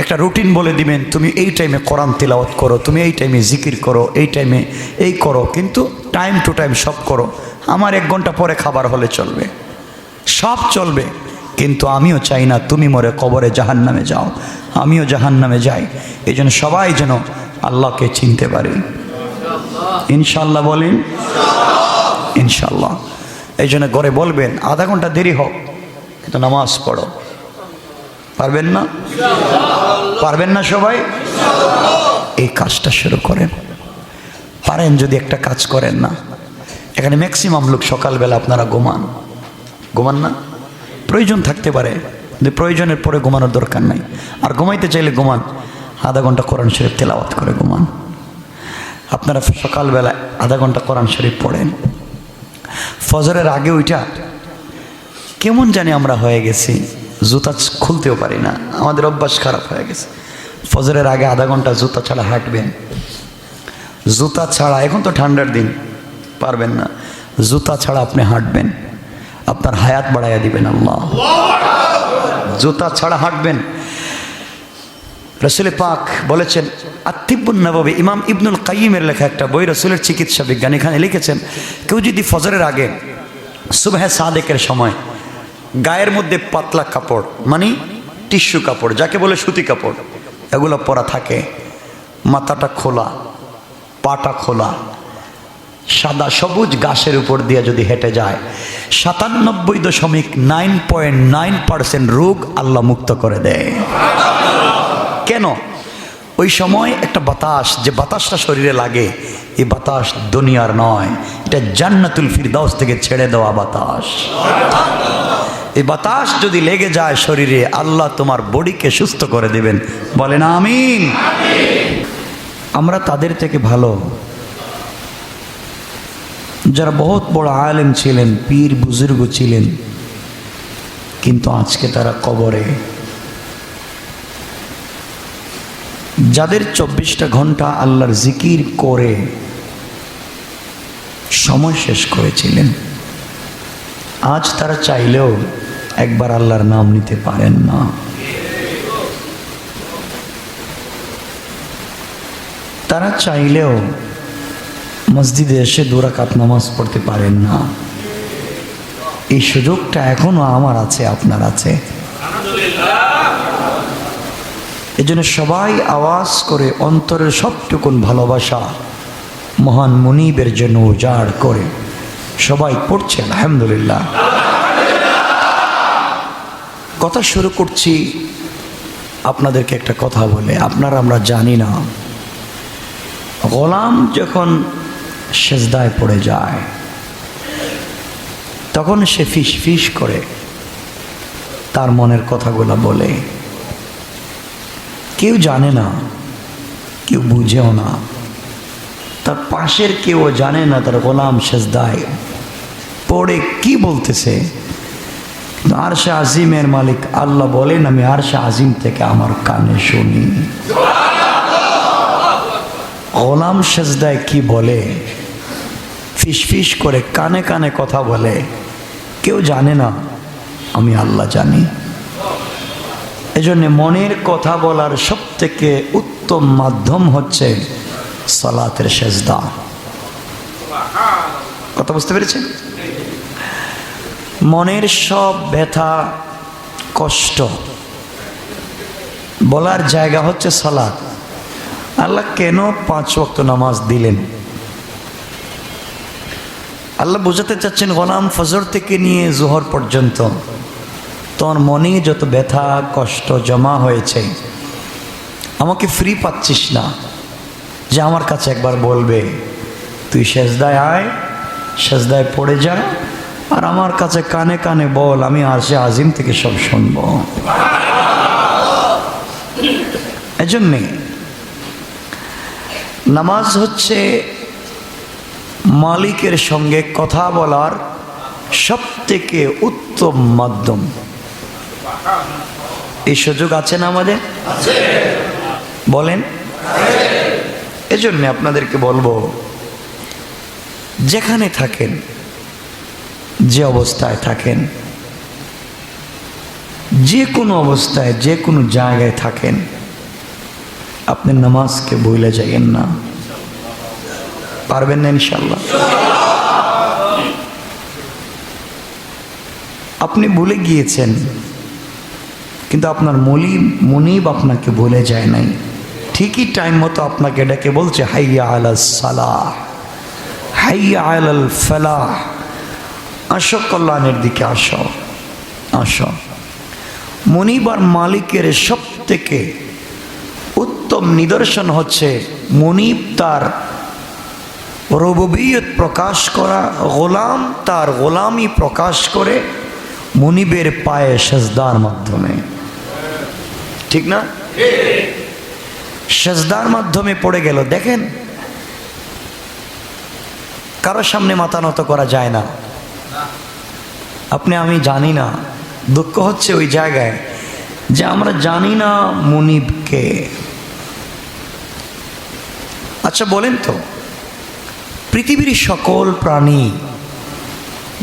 একটা রুটিন বলে দিবেন, তুমি এই টাইমে কোরআন তিলাওয়াত করো, তুমি এই টাইমে জিকির করো, এই টাইমে এই করো, কিন্তু টাইম টু টাইম সব করো। আমার 1 ঘন্টা পরে খাবার হলে চলবে, সব চলবে, কিন্তু আমিও চাই না তুমি মরে কবরে জাহান্নামে যাও, আমিও জাহান্নামে যাই। এই জন্য সবাই যেন আল্লাহকে চিনতে পারি। ইনশাল্লাহ বলেন, ইনশাল্লাহ। এই জন্য ঘরে বলবেন, আধা ঘন্টা দেরি হোক কিন্তু নামাজ পড়ো। পারবেন না? পারবেন না সবাই? এই কাজটা শুরু করেন। পারেন যদি একটা কাজ করেন না, এখানে ম্যাক্সিমাম লোক সকালবেলা আপনারা ঘুমান না? প্রয়োজন থাকতে পারে, কিন্তু প্রয়োজনের পরে ঘুমানোর দরকার নাই। আর ঘুমাইতে চাইলে ঘুমান, আধা ঘন্টা কোরআন শরীফ তেলাওয়াত করে ঘুমান। আপনারা সকালবেলা আধা ঘন্টা কোরআন শরীফ পড়েন। ফজরের আগে ওইটা কেমন জানি আমরা হয়ে গেছি, জুতা খুলতেও পারি না, আমাদের অভ্যাস খারাপ হয়ে গেছে। ফজরের আগে আধা ঘন্টা জুতা ছাড়া হাঁটবেন। জুতা ছাড়া, এখন তো ঠান্ডার দিন, পারবেন না, জুতা ছাড়া আপনি হাঁটবেন, আপনার হায়াত বাড়াইয়া দিবেন আল্লাহ। জুতা ছাড়া হাঁটবেন। রাসূল পাক বলেছেন, আত-তিব্বুন নববী, ইমাম ইবনুল কাইয়িমের লেখা একটা বই, রাসূলের চিকিৎসা বিজ্ঞান, এখানে লিখেছেন, কেউ যদি ফজরের আগে সুবহে সাদেকের সময় গায়ের মধ্যে পাতলা কাপড়, মানে টিস্যু কাপড়, যাকে বলে সুতি কাপড়, এগুলো পরা থাকে, মাথাটা খোলা, পাটা খোলা, সাদা সবুজ ঘাসের উপর দিয়ে যদি হেঁটে যায়, 97.9% রোগ আল্লাহ মুক্ত করে দেয়। কেন? ওই সময় একটা বাতাস, যে বাতাসটা শরীরে লাগে, এই বাতাস দুনিয়ার নয়, এটা জান্নাতুল ফিরদাউস থেকে ছেড়ে দেওয়া বাতাস। এই বাতাস যদি লেগে যায় শরীরে, আল্লাহ তোমার বডিকে সুস্থ করে দেবেন। বলেন আমিন। আমরা তাদের থেকে ভালো যারা বহুত বড় আলেম ছিলেন, পীর বুজুর্গ ছিলেন, কিন্তু আজকে তারা কবরে। যাদের 24টা ঘন্টা আল্লাহর জিকির করে সময় শেষ করেছিলেন, আজ তারা চাইলেও একবার আল্লাহর নাম নিতে পারেন না। তারা চাইলেও মসজিদে এসে 2 রাকাত নামাজ পড়তে পারেন না। এই সুযোগটা এখনো আমার আছে, আপনার আছে। এজন্য সবাই আওয়াজ করে অন্তরের সবটুকুন ভালোবাসা মহান মুনিবের জন্য উজাড় করে সবাই পড়ছে আলহামদুলিল্লাহ। কথা শুরু করছি আপনাদেরকে একটা কথা বলে, আপনারা আমরা জানি না, গোলাম যখন সেজদায় পড়ে যায় তখন সে ফিস ফিস করে তার মনের কথাগুলো বলে। কেউ জানে না, কেউ বুঝেও না, তার পাশের কেউ জানে না তার গোলাম সেজদায় পড়ে কি বলতেছে। আরশে আজিমের মালিক আল্লাহ বলেন, আমি আরশে আজিম থেকে আমার কানে শুনি। গোলাম সেজদায় কি বলে, ফিস ফিস করে কানে কানে কথা বলে, কেউ জানে না, আমি আল্লাহ জানি। এজন্য মনের কথা বলার সবথেকে উত্তম মাধ্যম হচ্ছে সালাতের সেজদা। কথা বুঝতে পেরেছেন? মনের সব ব্যথা কষ্ট বলার জায়গা হচ্ছে সালাত। আল্লাহ কেন 5 ওয়াক্ত নামাজ দিলেন? আল্লাহ বোঝাতে চাচ্ছেন, গোলাম ফজর থেকে নিয়ে জোহর পর্যন্ত তোর মনে যত ব্যথা কষ্ট জমা হয়েছে, আমাকে ফ্রি পাচ্ছিস না যে আমার কাছে একবার বলবে তুই সেজদায় আয়, সেজদায় পড়ে যা, আর আমার কাছে কানে কানে বল, আমি আরশে আজিম থেকে সব শুনবো। এজন্যে নামাজ হচ্ছে মালিকের সঙ্গে কথা বলার সবথেকে উত্তম মাধ্যম। এই সুযোগ আছে না আমাদের? বলেন। এজন্য আপনাদেরকে বলবো, যেখানে থাকেন, যে অবস্থায় থাকেন, যে কোনো অবস্থায়, যে কোনো জায়গায় থাকেন, আপনি নামাজকে ভুলে যাইয়েন না। পারবেন না ইনশাল্লাহ? আপনি ভুলে গিয়েছেন, কিন্তু আপনার মনিব আপনাকে ভুলে যায় নাই। ঠিকই টাইম মতো আপনাকে ডেকে বলছে, হাইয়া আলাস সালাহ, হাইয়া আলাল ফালাহ, আসো কল্যাণের দিকে, আসো আসো। মনিব আর মালিকের সব থেকে উত্তম নিদর্শন হচ্ছে মনিব তার রুবুবিয়ত প্রকাশ করা, গোলাম তার গোলামি প্রকাশ করে মনিবের পায়ে সেজদার মাধ্যমে। ঠিক না? সেজদার মাধ্যমে পড়ে গেল। দেখেন, কারো সামনে মাথা নত করা যায় না। আপনি আমি জানি না। দুঃখ হচ্ছে ওই জায়গায় যে আমরা জানি না মনিবকে। আচ্ছা বলেন তো, পৃথিবীর সকল প্রাণী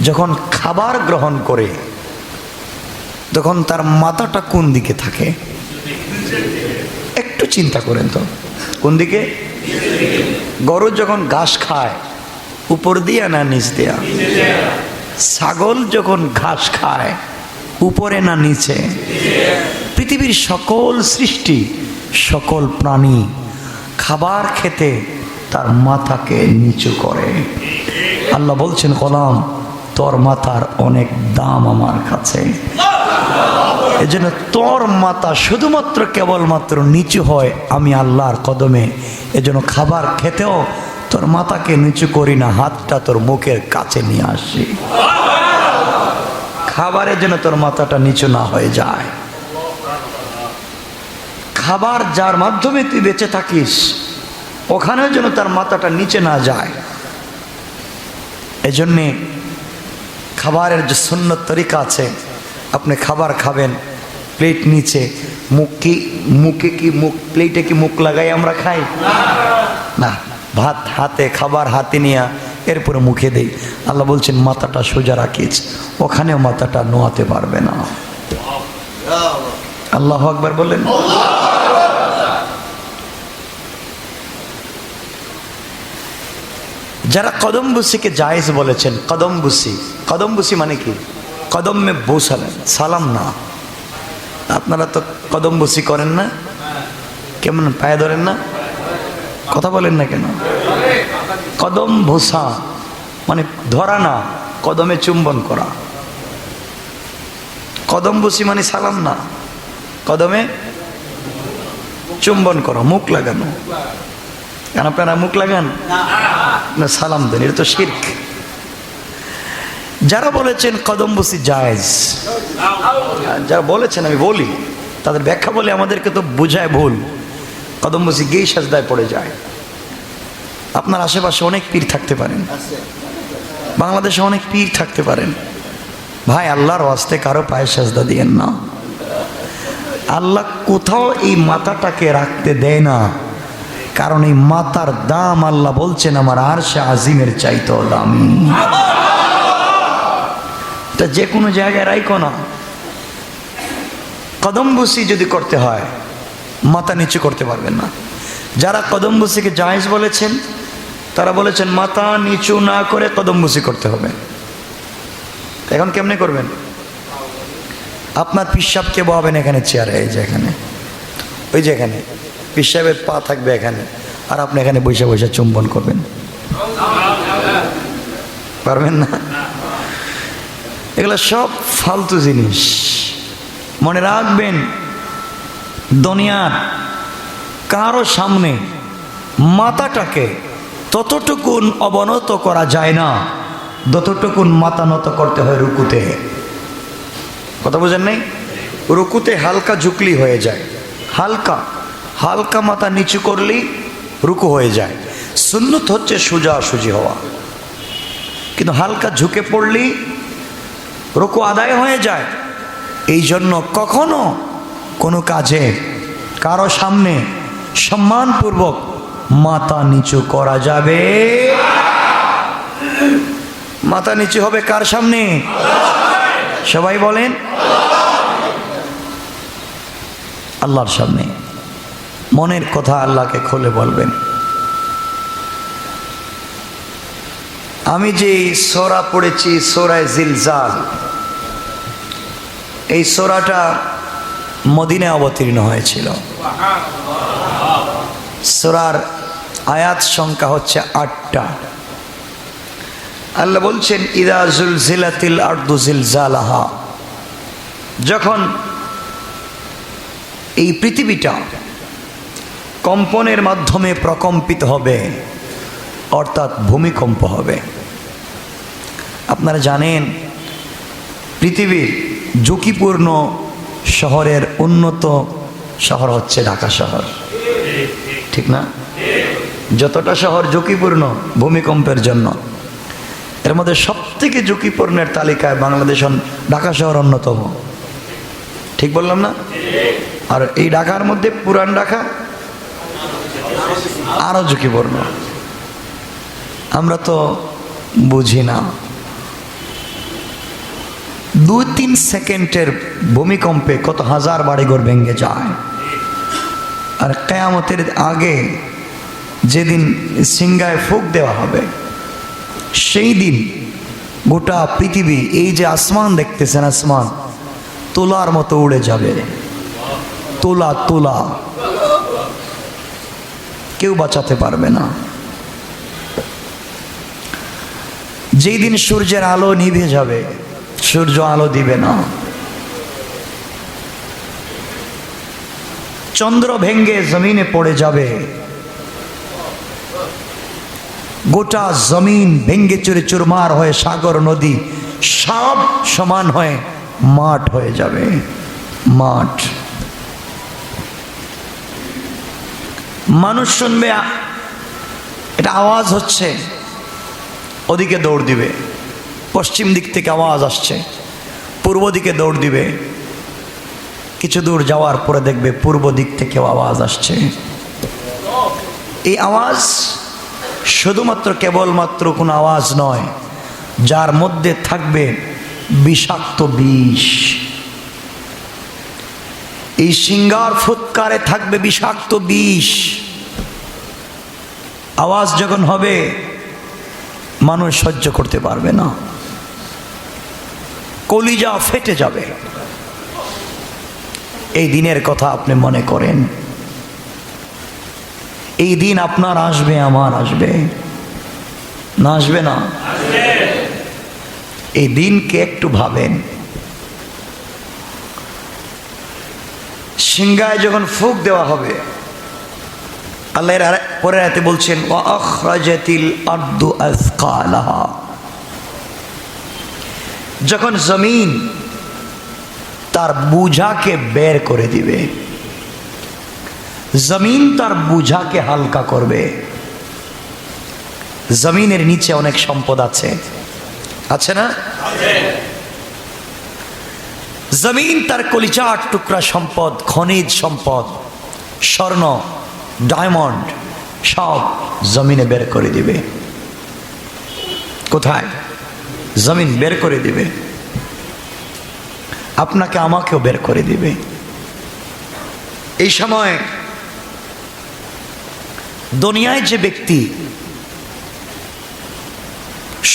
যখন খাবার গ্রহণ করে তখন তার মাথাটা কোন দিকে থাকে? একটু চিন্তা করেন তো, কোন দিকে? গরু যখন ঘাস খায় উপর দিয়া না নিচ দিয়া? ছাগল যখন ঘাস খায় উপরে না নিচে? পৃথিবীর সকল সৃষ্টি, সকল প্রাণী খাবার খেতে তার মাথাকে নিচু করে। আল্লাহ বলছেন, গোলাম তোর মাথার অনেক দাম আমার কাছে, এজন্য তোর মাথা শুধুমাত্র কেবলমাত্র নিচু হয় আমি আল্লাহর কদমে। এজন্য খাবার খেতেও তোর মাথাকে নিচু করি না, হাতটা তোর মুখের কাছে নিয়ে আসি, খাবারের জন্য তোর মাথাটা নিচু না হয়ে যায়। খাবার যার মাধ্যমে তুই বেঁচে থাকিস ওখানেও যেন তার মাথাটা নিচে না যায়। এজন্যে খাবারের যে সুন্নত তরিকা আছে, আপনি খাবার খাবেন প্লেট নিচে, প্লেটে কি মুখ লাগাই আমরা খাই না? ভাত হাতে, খাবার হাতে নিয়ে এরপরে মুখে দেই। আল্লাহ বলছেন মাথাটা সোজা রাখিস, ওখানেও মাথাটা নোয়াতে পারবে না। আল্লাহু আকবার বলেন। যারা কদম বুসিকে জায়েজ বলেছেন, কদম বুসি মানে কি? কদম মে বসালেন, সালাম না। আপনারা তো কদম বুসি করেন না? কেমন পায়ে ধরেন না? কথা বলেন না কেন? কদম ভোসা মানে ধরা না, কদমে চুম্বন করা। কদম বুসি মানে সালাম না, কদমে চুম্বন করা, মুখ লাগানো। কেন আপনারা মুখ লাগান না সালাম দেন? এটা তো শিরক। যারা বলেছেন কদম বুসি জায়েজ, যারা বলেছেন, আমি বলি তাদের ব্যাখ্যা বলে আমাদেরকে তো বুঝায় ভুল। কদম বুসি গিয়েই সাজদায় পড়ে যায়। আপনার আশেপাশে অনেক পীর থাকতে পারেন, বাংলাদেশে অনেক পীর থাকতে পারেন। ভাই আল্লাহর ওয়াস্তে কারো পায়ে সাজদা দিয়েন না। আল্লাহ কোথাও এই মাথাটাকে রাখতে দেয় না, কারণ এই মাথার দাম আল্লাহ বলছেন আমার আরশে আজিমের চাইতেও দামি। তা যে কোনো জায়গায় রাখো না। কদম বুসি যদি করতে হয় মাথা নিচু করতে পারবেন না। যারা কদম বুসিকে জায়েজ বলেছেন তারা বলেছেন মাথা নিচু না করে কদম বুসি করতে হবে। এখন কেমনে করবেন? আপনার পিসাবকে বহাবেন এখানে চেয়ারে, এই যে এখানে, ওই যে এখানে পিসাবের পা থাকবে এখানে, আর আপনি এখানে বসে বসে চুম্বন করবেন। পারবেন না? এগুলো সব ফালতু জিনিস। মনে রাখবেন, দুনিয়ার কারো সামনে মাথাটাকে ততটুকুন অবনত করা যায় না যতটুকুন মাথা নত করতে হয় রুকুতে। কথা বোঝেন নাই? রুকুতে হালকা ঝুঁকলি হয়ে যায়, হালকা হালকা মাথা নিচু করলেই রুকু হয়ে যায়। সুন্নত হচ্ছে সোজাসুজি হওয়া, কিন্তু হালকা ঝুঁকে পড়লেই রুকু আদায় হয়ে যায়। এই জন্য কখনো কোনো কাজে কারো সামনে সম্মানপূর্বক মাথা নিচু করা যাবে। মাথা নিচু হবে কার সামনে? সবাই বলেন আল্লাহর সামনে। মনের কথা আল্লাহকে খুলে বলবেন। আমি যে সূরা পড়েছি সূরা জিলজাল, এই সূরাটা মদিনায় অবতীর্ণ হয়েছিল। সূরার আয়াত সংখ্যা হচ্ছে 8টা। আল্লাহ বলছেন ইদা জুলজিলাতিল আরদু জিলজালাহা, যখন এই পৃথিবীটা কম্পনের মাধ্যমে প্রকম্পিত হবে, অর্থাৎ ভূমিকম্প হবে। আপনারা জানেন পৃথিবীর ঝুঁকিপূর্ণ শহরের উন্নত শহর হচ্ছে ঢাকা শহর, ঠিক না? যতটা শহর ঝুঁকিপূর্ণ ভূমিকম্পের জন্য, এর মধ্যে সবথেকে ঝুঁকিপূর্ণের তালিকায় বাংলাদেশ ঢাকা শহর অন্যতম, ঠিক বললাম না? আর এই ঢাকার মধ্যে পুরান ঢাকা আরো ঝুঁকিপূর্ণ। আমরা তো বুঝি না, 2-3 সেকেন্ডের ভূমিকম্পে কত হাজার বাড়িঘর ভেঙে যায়। আর কিয়ামতের আগে যেদিন সিংহায় ফুঁক দেওয়া হবে, সেই দিন গোটা পৃথিবী, এই যে আসমান দেখতেছেন, আসমান তোলার মতো উড়ে যাবে। তোলা তোলা, কেউ বাঁচাতে পারবে না। যেই দিন সূর্যের আলো নিভে যাবে, সূর্য আলো দিবে না, চন্দ্র ভেঙ্গে জমিনে পড়ে যাবে, গোটা জমিন ভেঙ্গে চুরে চুরমার হয়ে সাগর নদী সব সমান হয়ে মাঠ হয়ে যাবে। মাঠ, মানুষ শুনবে এটা আওয়াজ হচ্ছে, ওদিকে দৌড় দিবে। পশ্চিম দিক থেকে আওয়াজ আসছে, পূর্ব দিকে দৌড় দিবে। কিছু দূর যাওয়ার পরে দেখবে পূর্ব দিক থেকেও আওয়াজ আসছে। এই আওয়াজ শুধুমাত্র কেবলমাত্র কোনো আওয়াজ নয়, যার মধ্যে থাকবে বিষাক্ত বিষ। এই সিংহার ফুৎকারে থাকবে বিষাক্ত বিষ। আওয়াজ যখন হবে মানুষ সহ্য করতে পারবে না, কলিজা ফেটে যাবে। এই দিনের কথা আপনি মনে করেন, এই দিন আপনার আসবে, আমার আসবে না? আসবে না? এই দিনকে একটু ভাবেন। সিংহায় যখন ফুঁক দেওয়া হবে, আল্লাহ পরের আয়াতে বলছেন ওয়া আখরাজাতিল আরদু আযকালাহা, যখন জমিন তার বোঝাকে বের করে দিবে, জমিন তার বোঝাকে হালকা করবে। জমিনের নিচে অনেক সম্পদ আছে, আছে না? জমিন তার কলিজার টুকরা সম্পদ, খনিজ সম্পদ, স্বর্ণ, ডায়মন্ড সব জমিনে বের করে দিবে। কোথায়? জমিন বের করে দিবে। আপনাকে আমাকেও বের করে দিবে। এই সময় দুনিয়ায় যে ব্যক্তি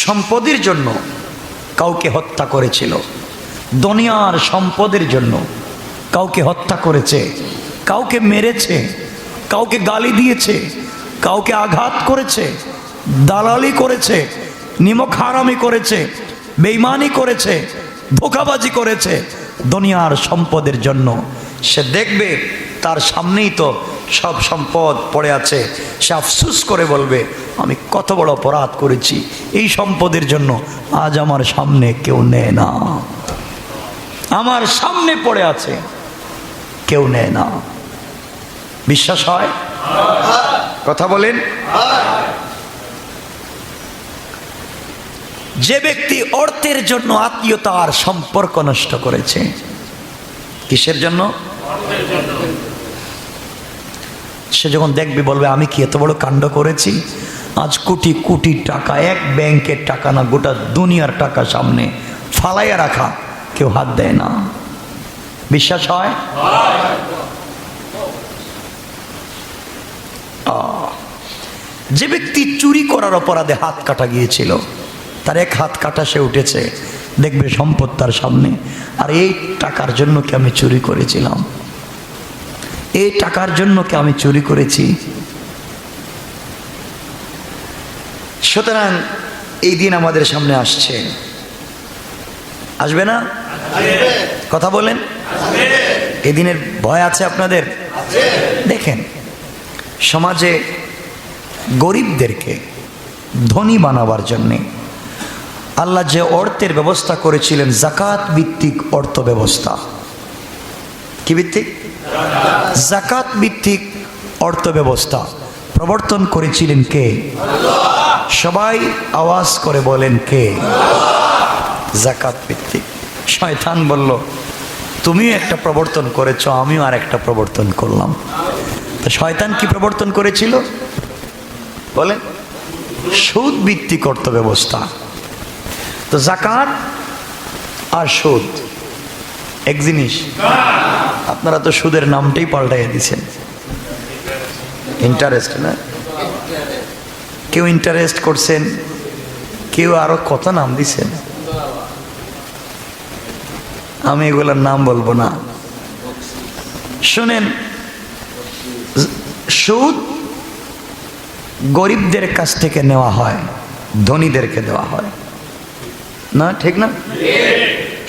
সম্পদের জন্য কাউকে হত্যা করেছিল, দুনিয়ার সম্পদের জন্য কাউকে হত্যা করেছে, কাউকে মেরেছে, কাউকে গালি দিয়েছে, কাউকে আঘাত করেছে, দালালি করেছে, নিমক হারামি করেছে, বেঈমানি করেছে, ধোঁকাবাজি করেছে দুনিয়ার সম্পদের জন্য, সে দেখবে তার সামনেই তো সব সম্পদ পড়ে আছে, সে আফসোস করে বলবে আমি কত বড় অপরাধ করেছি, এই সম্পদের জন্য আজ আমার সামনে কেউ নেয় না, আমার সামনে পড়ে আছে কেউ নেয় না। বিশ্বাস হয়? কথা বলেন। যে ব্যক্তি অর্থের জন্য আত্মীয়তার সম্পর্ক নষ্ট করেছে, কিসের জন্য? সে যখন দেখবে বলবে আমি কি এত বড় কাণ্ড করেছি, আজ কোটি কোটি টাকা, এক ব্যাংকের টাকা না, গোটা দুনিয়ার টাকা সামনে ফালাইয়া রাখা, কেউ হাত দেয় না। বিশ্বাস হয়? যে ব্যক্তি চুরি করার অপরাধে হাত কাটা গিয়েছিল, তার এক হাত কাটা, সে উঠেছে, দেখবে সম্পদ তার সামনে, আর এই টাকার জন্য কি আমি চুরি করেছিলাম, এই টাকার জন্য কি আমি চুরি করেছি। সুতরাং এই দিন আমাদের সামনে আসছে, আসবে না? কথা বলেন। এই দিনের ভয় আছে আপনাদের? দেখেন, সমাজে গরিবদেরকে ধনী বানাবার জন্যে আল্লাহ যে অর্থের ব্যবস্থা করেছিলেন, জাকাত ভিত্তিক অর্থ ব্যবস্থা। কি ভিত্তিক? জাকাত ভিত্তিক অর্থ ব্যবস্থা প্রবর্তন করেছিলেন কে? সবাই আওয়াজ করে বলেন কে? জাকাত ভিত্তিক। শয়তান বলল তুমিও একটা প্রবর্তন করেছ, আমিও আর একটা প্রবর্তন করলাম। তো শয়তান কি প্রবর্তন করেছিল বলেন? সুদ ভিত্তিক অর্থ ব্যবস্থা। তো জাকাত আর সুদ এক জিনিস। আপনারা তো সুদের নামটাই পাল্টাইয়া দিচ্ছেন, ইন্টারেস্ট না? কেউ ইন্টারেস্ট করছেন, কেউ আরো কত নাম দিচ্ছেন, আমি এগুলোর নাম বলবো না। শুনেন, সুদ গরিবদের কাছ থেকে নেওয়া হয়, ধনীদেরকে দেওয়া হয় না, ঠিক না?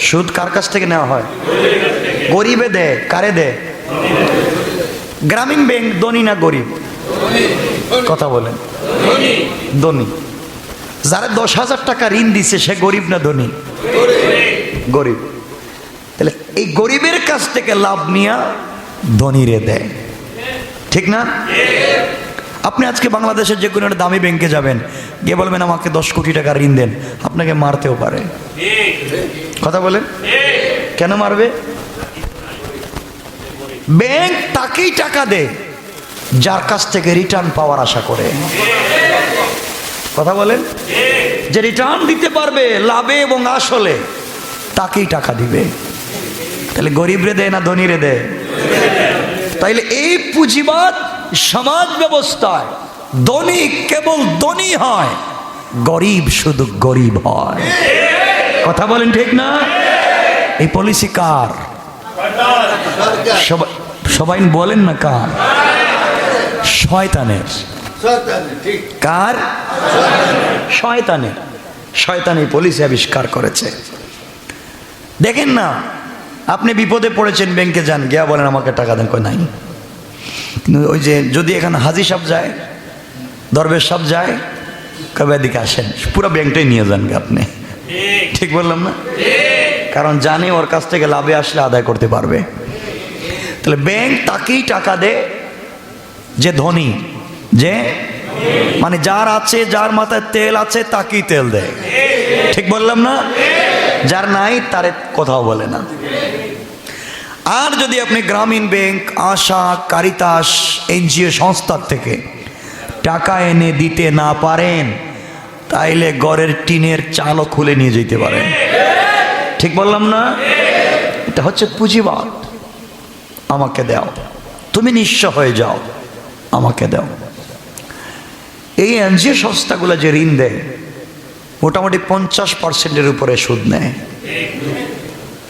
সুদ কার কাছ থেকে নেওয়া হয়? গরিবে দেয়। কারে দেয়? গ্রামীণ ব্যাংক ধনী না গরিব? কথা বলেন। ধনী। যারা 10,000 টাকা ঋণ দিছে সে গরিব না ধনী? গরিব। তাহলে এই গরিবের কাছ থেকে লাভ নিয়ে ধনীরে দেয়, ঠিক না? আপনি আজকে বাংলাদেশের যে কোনো একটা দামি ব্যাংকে যাবেন, গিয়ে বলবেন আমাকে 10 কোটি টাকা ঋণ দেন, আপনাকে মারতেও পারে। কথা বলেন। কেন মারবে? ব্যাংক তাকেই টাকা দেয় যার কাছ থেকে রিটার্ন পাওয়ার আশা করে। কথা বলেন। যে রিটার্ন দিতে পারবে লাভে এবং আসলে, তাকেই টাকা দিবে। তাহলে গরিবরে দেয় না ধনীরে দেয়? তাইলে এই পুঁজিবাদ সমাজ ব্যবস্থায় ধনী কেবল ধনী হয়, গরিব শুধু গরিব হয়। কথা বলেন, ঠিক না? এই পলিসি কার? সবাই বলেন না কার? শয়তানের। কার? শয়তানের। শয়তান এই পলিসি আবিষ্কার করেছে। দেখেন না, আপনি বিপদে পড়েছেন, ব্যাংকে যান, গিয়া বলেন আমাকে টাকা দেন, কই নাই। কিন্তু ওই যে যদি এখানে হাজি সাহেব যায়, দরবেশ সাহেব যায়, কবে এদিকে আসেন, পুরো ব্যাংকটাই নিয়ে যান আপনি। ঠিক বললাম না? কারণ জানে ওর কাছ থেকে লাভে আসলে আদায় করতে পারবে। তাহলে ব্যাংক তাকেই টাকা দেয় যে ধনী, যে মানে যার আছে, যার মাথায় তেল আছে তাকেই তেল দেয়। ঠিক বললাম না? যার নাই তারে কথাও বলে না। আর যদি আপনি গ্রামীণ ব্যাংক, আশা, কারিতাস, এনজিও সংস্থার থেকে টাকা এনে দিতে না পারেন, তাইলে ঘরের টিনের চালও খুলে নিয়ে যেতে পারেন। ঠিক বললাম না? এটা হচ্ছে পুঁজিবাদ। আমাকে দাও, তুমি নিঃস্ব হয়ে যাও, আমাকে দাও। এই এনজিও সংস্থাগুলো যে ঋণ দেয়, মোটামুটি 50% উপরে সুদ নেয়।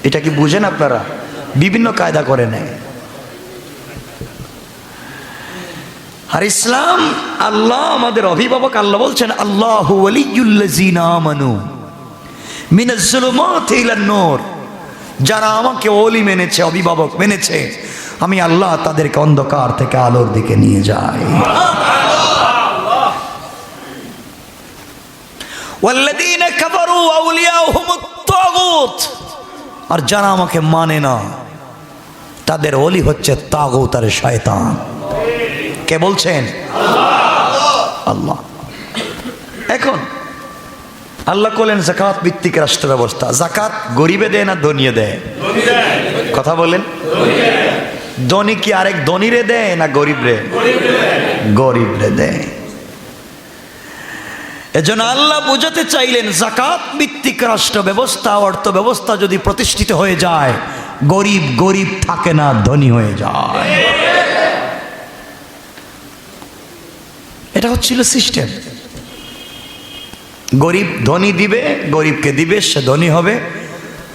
এটা কি বুঝেন আপনারা? বিভিন্ন কায়দা করে নেয়। আর ইসলাম, আল্লাহ আমাদের অভিভাবক, আল্লাহ বলছেন আল্লাহু ওয়ালিয়ুল্লাযিনা আমানু মিনাজ-জুলুমাতি ইলান-নূর। যারা আমাকে ওলি মেনেছে, অভিভাবক মেনেছে, আমি আল্লাহ তাদেরকে অন্ধকার থেকে আলোর দিকে নিয়ে যাই। ওয়াল্লাযীনা কাফারু আউলিয়াহুমুত তাগুত, আর যারা আমাকে মানে না তাদের ওলি হচ্ছে তাগুত আর শয়তান। কে বলছেন? আল্লাহ। এখন আল্লাহ বলেন যাকাত ভিত্তিক রাষ্ট্র ব্যবস্থা। যাকাত গরিবে দেয় না ধনীয়ে দেয়? কথা বলেন। ধনী কি আরেক ধনীরে দেয় না গরিব রে? গরিব রে দেয়। এজন্য আল্লাহ বুঝাতে চাইলেন যাকাত ভিত্তিক রাষ্ট্র ব্যবস্থা, অর্থ ব্যবস্থা যদি প্রতিষ্ঠিত হয়ে যায়, গরিব গরিব থাকে না, ধনী হয়ে যায়। এটা হচ্ছিল সিস্টেম। গরিব ধনী দিবে, গরিবকে দিবে, সে ধনী হবে।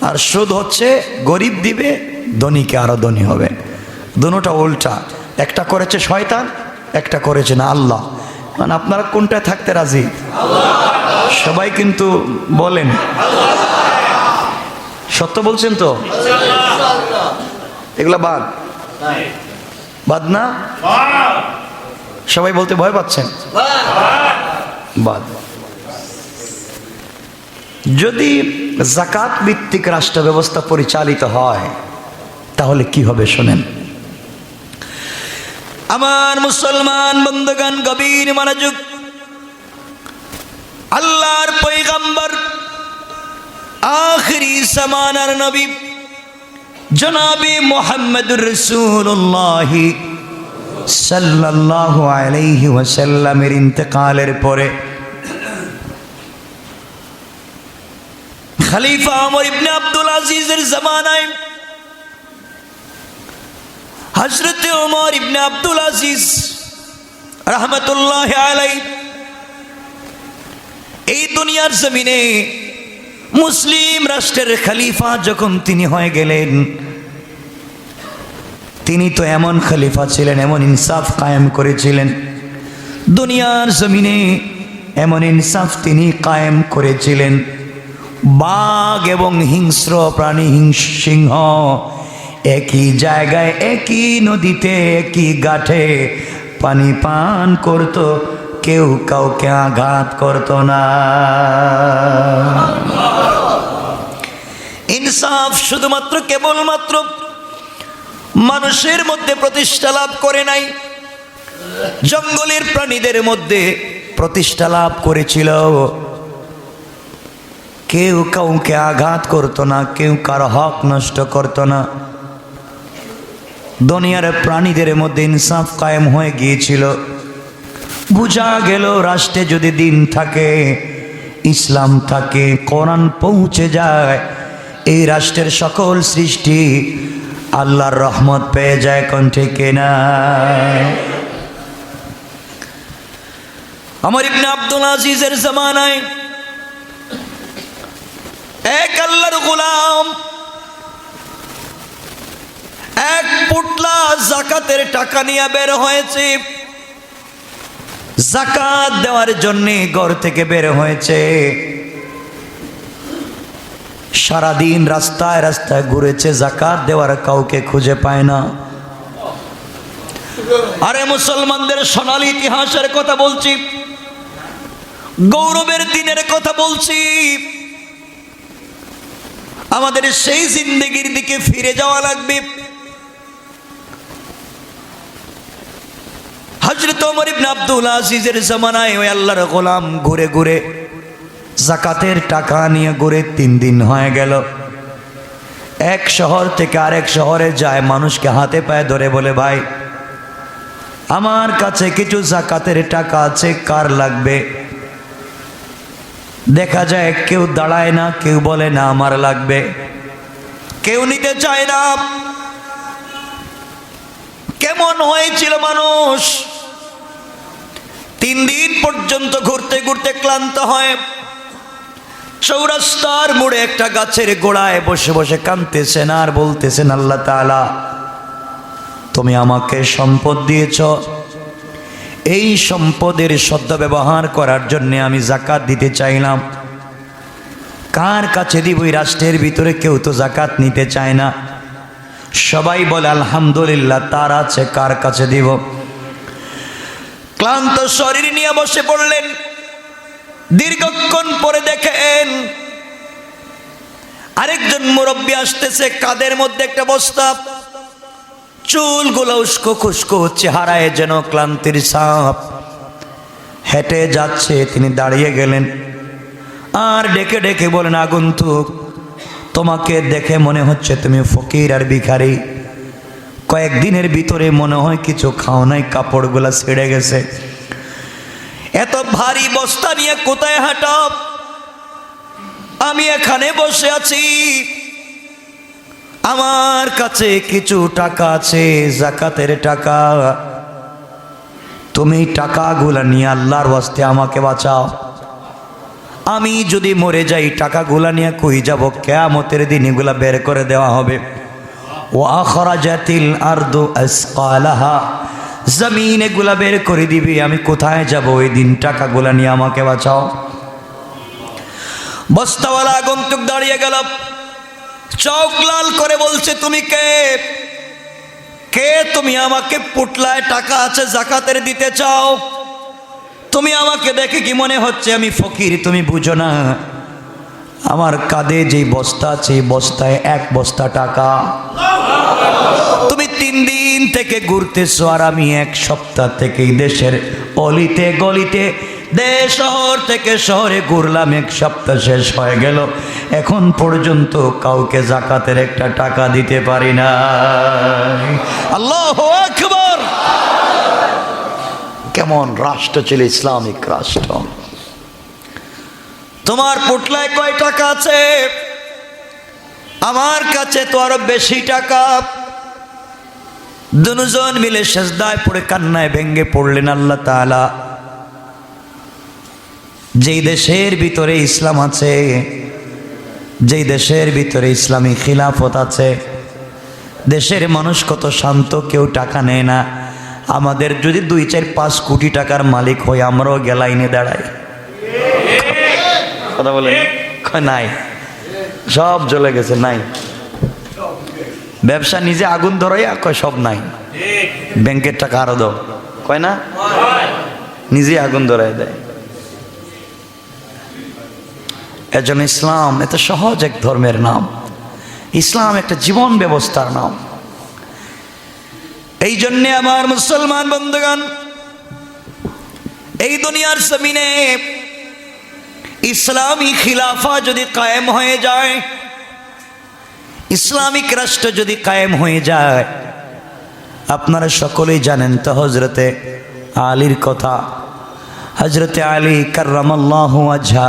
আর সুদ হচ্ছে গরিব দিবে, ধনীকে আরো ধনী হবে। দুটোটা উল্টা। একটা করেছে শয়তান, একটা করেছে না আল্লাহ। মানে আপনারা কোনটায় থাকতে রাজি? সবাই কিন্তু বলেন সত্য বলছেন তো? এগুলা বাদ বাদ না? সবাই বলতে ভয় পাচ্ছেন? বাদ। যদি যাকাত ভিত্তিক রাষ্ট্র ব্যবস্থা পরিচালিত হয় তাহলে কি হবে শোনেন। আমার মুসলমান বন্ধুগণ, গভীর মনোযোগ। আল্লাহর পয়গম্বর আখিরি জামানার নবী জনাবে মুহাম্মদুর রাসূলুল্লাহ সাল্লাল্লাহু আলাইহি ওয়াসাল্লামের ইন্তেকালের পরে খলিফা ওমর ইবনে আব্দুল আজিজের জামানায় হযরত ওমর ইবনে আব্দুল আজিজ রাহমাতুল্লাহি আলাইহি এই দুনিয়ার জমিনে মুসলিম রাষ্ট্রের খলিফা যখন তিনি হয়ে গেলেন, তিনি তো এমন খলিফা ছিলেন, এমন ইনসাফ কায়েম করেছিলেন দুনিয়ার জমিনে, এমন ইনসাফ তিনি কায়েম করেছিলেন। বাঘ এবং হিংস্র প্রাণী সিংহ একই জায়গায়, একই নদীতে, একই ঘাটে পানি পান করত, কেউ কাউকে আঘাত করত না। ইনসাফ শুধুমাত্র কেবলমাত্র মানুষের মধ্যে প্রতিষ্ঠা লাভ করে নাই, জঙ্গলের প্রাণীদের মধ্যে প্রতিষ্ঠা লাভ করেছিল। কেউ কাউকে আঘাত করত না, কেউ কারো হক নষ্ট করত না। দুনিয়ার প্রাণীদের মধ্যে ইনসাফ কায়েম হয়ে গিয়েছিল। বুঝা গেল রাষ্ট্রে যদি দিন থাকে, ইসলাম থাকে, কোরআন পৌঁছে যায়, এই রাষ্ট্রের সকল সৃষ্টি আল্লাহর রহমত পেয়ে যায়। কোন ঠিক না? ওমর ইবনে আব্দুল আজিজের জামানায় এক আল্লাহর গোলাম এক পুটলা যাকাতের টাকা নিয়ে বের হয়েছে। যাকাত দেওয়ার জন্য ঘর থেকে বের হয়েছে। সারাদিন রাস্তায় রাস্তায় ঘুরেছে, যাকাত দেওয়ার কাউকে খুঁজে পায় না। আরে মুসলমানদের সোনালী ইতিহাসের কথা বলছি, গৌরবের দিনের কথা বলছি। আমাদের সেই জিন্দেগির দিকে ফিরে যাওয়া লাগবে। হযরত ওমর ইবনে আব্দুল আজিজের জামানায় ওই আল্লাহর গোলাম ঘুরে ঘুরে যাকাতের টাকা নিয়ে ঘুরে 3 দিন হয়ে গেল। এক শহর থেকে আরেক শহরে যায়, মানুষকে হাতে পায়ে ধরে বলে, ভাই আমার কাছে কিছু যাকাতের টাকা আছে, কার লাগবে? দেখা যায় কেউ দাঁড়ায় না, কেউ বলে না আমার লাগবে, কেউ নিতে চায় না। কেমন হয়েছিল মানুষ? 3 দিন পর্যন্ত ঘুরতে ঘুরতে ক্লান্ত হয় চৌরাস্তার মোড়ে একটা গাছের গোড়ায় বসে বসে কাঁদতেছেন আর বলতেছেন, আল্লাহ তাআলা তুমি আমাকে সম্পদ দিয়েছ, এই সম্পদের সদ্ব্যবহার করার জন্য আমি যাকাত দিতে চাইলাম। কার কাছে দিব? এই রাষ্ট্রের ভিতরে কেউ তো যাকাত নিতে চায় না। সবাই বলে আলহামদুলিল্লাহ। তার আছে, কার কাছে দিব? ক্লান্ত শরীর নিয়ে বসে পড়লেন। দীর্ঘক্ষণ পরে দেখেন আরেকজন মুরব্বী আসতেছে, কাদের মধ্যে একটা বস্তা, চুলগুলো উস্কো খুস্কো, চেহারায় যেন ক্লান্তির ছাপ। হেঁটে যাচ্ছে, তিনি দাঁড়িয়ে গেলেন আর ডেকে ডেকে বলেন, আগন্তুক, তোমাকে দেখে মনে হচ্ছে তুমি ফকির আর ভিখারি। কয়েকদিনের ভিতরে মনে হয় কিছু খাও নাই, কাপড়গুলা ছিঁড়ে গেছে। এত ভারী বস্তা নিয়ে কোথায় হাঁটো? আমি এখানে বসে আছি, আমার কাছে কিছু টাকা আছে, যাকাতের টাকা। তুমি টাকাগুলা নিয়ে আল্লাহর ওয়াস্তে আমাকে বাঁচাও। আমি যদি মরে যাই, টাকাগুলা নিয়ে কই যাব? কিয়ামতের দিন এগুলা বের করে দেওয়া হবে। ওয়া আখরাজাতিল আরদু আসকালাহা, জমিন এগুলা বের করে দিবি, আমি কোথায় যাব ওই দিন? টাকাগুলা নিয়ে আমাকে বাঁচাও। বস্তাওয়ালা আগন্তুক দাঁড়িয়ে গেল, চোখ লাল করে বলছে, তুমি কে? কে তুমি? আমাকে পুটলায় টাকা আছে, যাকাতের দিতে চাও? তুমি আমাকে দেখে কি মনে হচ্ছে আমি ফকির? তুমি বুঝো না, আমার কাঁধে যে বস্তা আছে, এই বস্তায় এক বস্তা টাকা। তুমি 3 দিন থেকে ঘুরতেছো, আর আমি 1 সপ্তাহ থেকে দেশের অলিতে গলিতে, দেশ শহর থেকে শহরে ঘুরলাম। 1 সপ্তাহ শেষ হয়ে গেল, এখন পর্যন্ত কাউকে যাকাতের একটা টাকা দিতে পারি না। আল্লাহু আকবার! কেমন রাষ্ট্র ছিল ইসলামিক রাষ্ট্র। তোমার পুটলায় কয় টাকা আছে? আমার কাছে তো আরো বেশি টাকা। দুজন মিলে সেজদায় পড়ে কান্নায় ভেঙ্গে পড়লেন। আল্লাহ তাআলা যেই দেশের ভিতরে ইসলাম আছে, যেই দেশের ভিতরে ইসলামী খিলাফত আছে, দেশের মানুষ কত শান্ত, কেউ টাকা নেয় না। আমাদের যদি 2, 4, 5 কোটি টাকার মালিক হই, আমরাও গেলাইনে দাঁড়াই। কথা বলে নাই, সব জ্বলে গেছে, নাই। ব্যবসা নিজে আগুন ধরাইয়া কয় সব নাই, ব্যাংকের টাকা আরো দাও, কয় না, নিজে আগুন ধরাই দেয়। এজন্য ইসলাম এত সহজ এক ধর্মের নাম। ইসলাম একটা জীবন ব্যবস্থার নাম। এই জন্যে আমার মুসলমান বন্ধুগণ, এই দুনিয়ার জমিনে ইসলামী খিলাফা যদি কায়েম হয়ে যায়, ইসলামিক রাষ্ট্র যদি কায়েম হয়ে যায়, আপনারা সকলেই জানেন তো হযরতে আলীর কথা। হযরতে আলী কাররামাল্লাহু ওয়াজহা,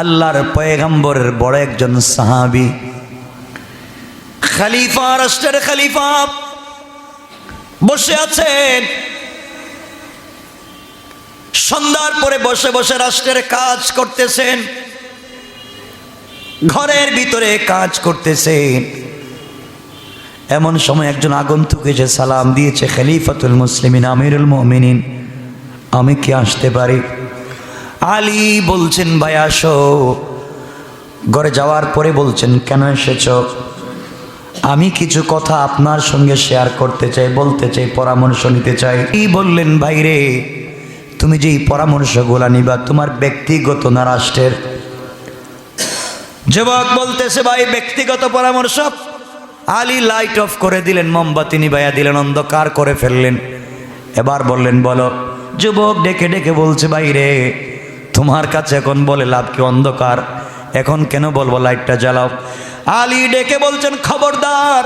আল্লাহর পয়গম্বরের বড় একজন সাহাবী, খলিফা, রাষ্ট্রের খলিফা, বসে আছেন। সন্ধ্যার পরে বসে বসে রাষ্ট্রের কাজ করতেছেন, ঘরের ভিতরে কাজ করতেছেন। এমন সময় একজন আগন্তুক এসে সালাম দিয়েছে, খলিফাতুল মুসলিমিন, আমিরুল মুমিনিন, আমি কি আসতে পারি? আলী বলছেন, ভাই আসো। ঘরে যাওয়ার পরে বলছেন, কেন এসেছ? আমি কিছু কথা আপনার সঙ্গে শেয়ার করতে চাই, বলতে চাই, পরামর্শ নিতে চাই। কি বললেন, ভাই রে, তুমি যে এই পরামর্শগুলা নিবা, তোমার ব্যক্তিগত না রাষ্ট্রের? যুবক বলতেছে, ভাই ব্যক্তিগত পরামর্শ। আলী লাইট অফ করে দিলেন, মোমবাতি নিভাইয়া দিলেন, অন্ধকার করে ফেললেন। এবার বললেন, বলো। যুবক ডেকে ডেকে বলছে, ভাই রে, তোমার কাছে এখন বলে লাভ কি? অন্ধকার, এখন কেন বলবো লাইটটা জ্বালাও? আলী ডেকে বলছেন, খবরদার,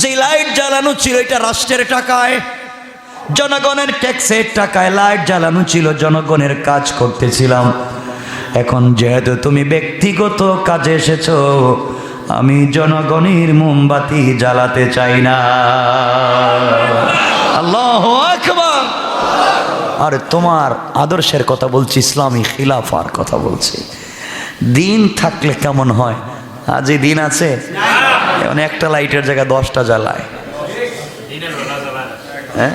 যে লাইট জ্বালানো ছিল এটা রাষ্ট্রের টাকায়, জনগণের ট্যাক্সের টাকায় লাইট জ্বালানো ছিল, জনগণের কাজ করতেছিলাম। এখন যেহেতু তুমি ব্যক্তিগত কাজে এসেছো, আমি জনগণের মোমবাতি জ্বালাতে চাই না। আল্লাহু আকবার! আরে তোমার আদর্শের কথা বলছি, ইসলামী খিলাফার কথা বলছি। দিন থাকলে কেমন হয়? আজ এই দিন আছে, এখন একটা লাইটের জায়গায় 10টা জ্বালায়। হ্যাঁ,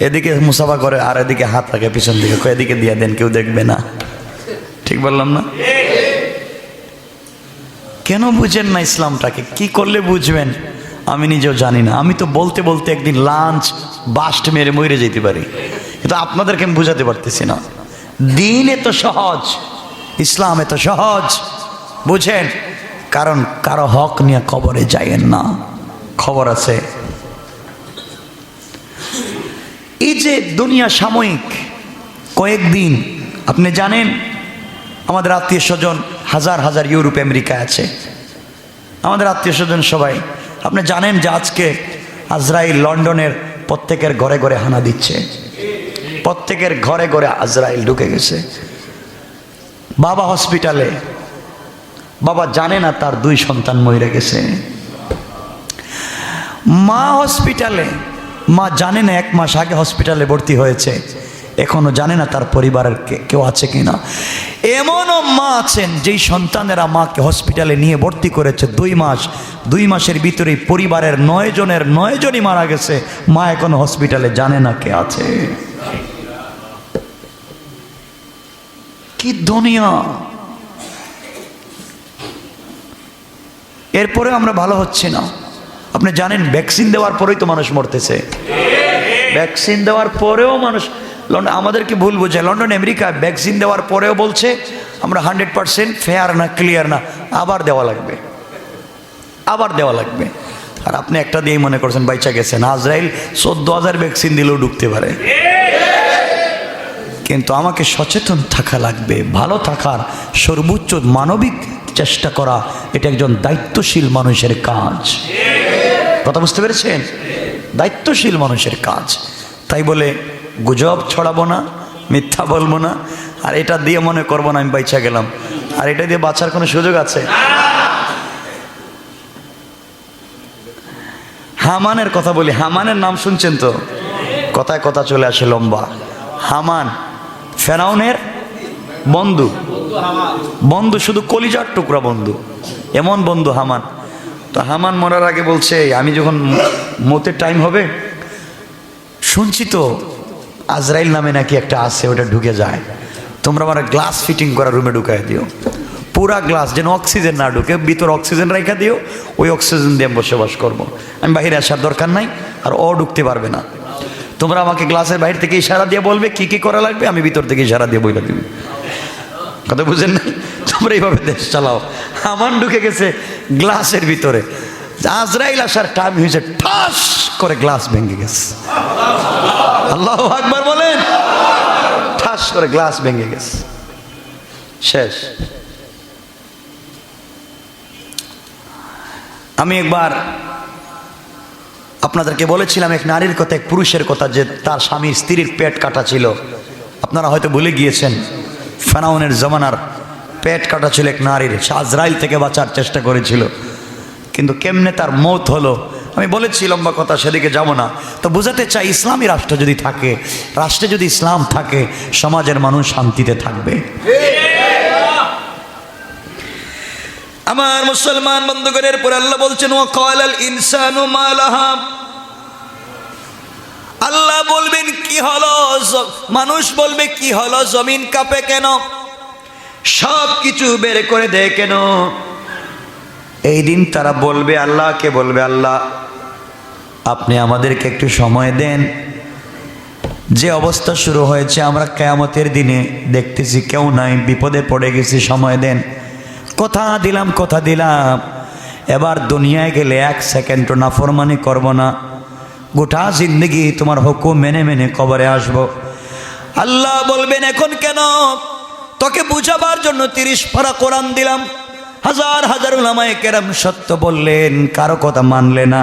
এদিকে মুসাফা করে আর এদিকে হাত থাকে পিছন দিকে, এদিকে দিয়ে দেন, কেউ দেখবে না। ঠিক বললাম না? কেন বুঝেন না ইসলামটাকে? কি করলে বুঝবেন? আমি নিজেও জানি না। আমি তো বলতে বলতে একদিন লাঞ্চ বাস্ট মেরে মরে যেতে পারি, কিন্তু আপনাদেরকে আমি বুঝাতে পারতেছি না। দিন এত সহজ, ইসলাম এত সহজ, বুঝেন? কারণ কারো হক নিয়ে কবরে যাইয়েন না, খবর আছে। এই যে দুনিয়া সাময়িক কয়েকদিন, আপনি জানেন আমাদের আত্মীয় স্বজন হাজার হাজার ইউরোপ আমেরিকায় আছে, আমাদের আত্মীয় স্বজন সবাই। আপনি জানেন যে আজকে আজরাইল লন্ডনের প্রত্যেকের ঘরে ঘরে হানা দিচ্ছে, প্রত্যেকের ঘরে ঘরে আজরাইল ঢুকে গেছে। বাবা হসপিটালে, বাবা জানে না তার 2 সন্তান মরে গেছে। মা হসপিটালে, মা জানে না 1 মাস আগে হসপিটালে ভর্তি হয়েছে, এখনো জানে না তার পরিবারের কেউ আছে কিনা। এমনও মা আছেন যেই সন্তানেরা মাকে হসপিটালে নিয়ে ভর্তি করেছে 2 মাস, 2 মাসের ভিতরেই পরিবারের 9 জনের 9 জনই মারা গেছে, মা এখনো হসপিটালে জানে না কে আছে। কি দুনিয়া! এরপরে আমরা ভালো হচ্ছে না। আপনি জানেন ভ্যাকসিন দেওয়ার পরেই তো মানুষ মরতেছে, ভ্যাকসিন দেওয়ার পরেও মানুষ। আমাদেরকে ভুল বোঝে, লন্ডন আমেরিকা ভ্যাকসিন দেওয়ার পরেও বলছে আমরা 100% ফেয়ার না, ক্লিয়ার না, আবার দেওয়া লাগবে, আবার দেওয়া লাগবে। আর আপনি একটা দিয়েই মনে করছেন বাইচা গেছেন। আজরাইল 14,000 ভ্যাকসিন দিলেও ঢুকতে পারে। কিন্তু আমাকে সচেতন থাকা লাগবে, ভালো থাকার সর্বোচ্চ মানবিক চেষ্টা করা, এটা একজন দায়িত্বশীল মানুষের কাজ। কথা বুঝতে পেরেছেন? দায়িত্বশীল মানুষের কাজ। তাই বলে গুজব ছড়াবো না, মিথ্যা বলবো না, আর এটা দিয়ে মনে করবো না আমি বাইচা গেলাম, আর এটা দিয়ে বাঁচার কোনো সুযোগ আছে? হামানের কথা বলি। হামানের নাম শুনছেন তো? কথায় কথা চলে আসে লম্বা। হামান ফেরাউনের বন্ধু, বন্ধু শুধু কলিজার টুকরা বন্ধু, এমন বন্ধু হামান। তো হামান মরার আগে বলছে আমি যখন মতের টাইম হবে, শুনছি তো আজরাইল নামে নাকি একটা আছে, ওটা ঢুকে যায়, তোমরা আমার গ্লাস ফিটিং করা রুমে ঢুকাই দিও, পুরা গ্লাস, যেন অক্সিজেন না ঢুকে, ভিতর অক্সিজেন রেখে দিও, ওই অক্সিজেন দিয়ে বসবাস করবো, আমি বাইরে আসার দরকার নাই, আর ও ঢুকতে পারবে না। তোমরা আমাকে গ্লাসের বাইরে থেকে ইশারা দিয়ে বলবে কি কি করা লাগবে, আমি ভিতর থেকে ইশারা দিয়ে বইলা দিবি। কথা বুঝেন না? তোমরা এইভাবে দেশ চালাও। হামান ঢুকে গেছে গ্লাসের ভিতরে, আজরাইল আসার টাইম হয়েছে, ঠাস করে গ্লাস ভেঙে গেছে। আল্লাহু আকবার বলেন। ঠাস করে গ্লাস ভেঙে গেছে, শেষ। আমি একবার আপনাদেরকে বলেছিলাম এক নারীর কথা, এক পুরুষের কথা, যে তার স্বামী স্ত্রীর পেট কাটা ছিল। আপনারা হয়তো ভুলে গিয়েছেন, ফেরাউনের জমানার পেট কাটা ছিল এক নারীর। সে আজরাইল থেকে বাঁচার চেষ্টা করেছিল, কিন্তু কেমনে তার মৌত হলো আমি বলেছি, লম্বা কথা, সেদিকে যাব না। তো বুঝাতে চাই, ইসলামী রাষ্ট্র যদি থাকে, রাষ্ট্রে যদি ইসলাম থাকে, সমাজের মানুষ শান্তিতে থাকবে। আমার মুসলমান বন্ধুগণের পর আল্লাহ বলছেন ওয়াকালাল ইনসানু মা লাহা, আল্লাহ বলবেন কি হলো, মানুষ বলবে কি হলো, জমিন কাঁপে কেন, সব কিছু বের করে দেয় কেন। এই দিন তারা বলবে, আল্লাহকে বলবে, আল্লাহ আপনি আমাদেরকে একটু সময় দেন, যে অবস্থা শুরু হয়েছে আমরা কিয়ামতের দিনে দেখতেছি কেউ নাই, বিপদে পড়ে গেছি, সময় দেন। কথা দিলাম, কথা দিলাম, এবার দুনিয়ায় গেলে 1 সেকেন্ডও নাফরমানি করব না, গোটা জিন্দগি তোমার হুকুম মেনে মেনে কবরে আসব। আল্লাহ বলবেন এখন কেন, তোকে বুঝাবার জন্য 30 পারা কোরআন দিলাম, হাজার হাজার উলামায়ে কেরাম সত্য বললেন, কারো কথা মানলে না,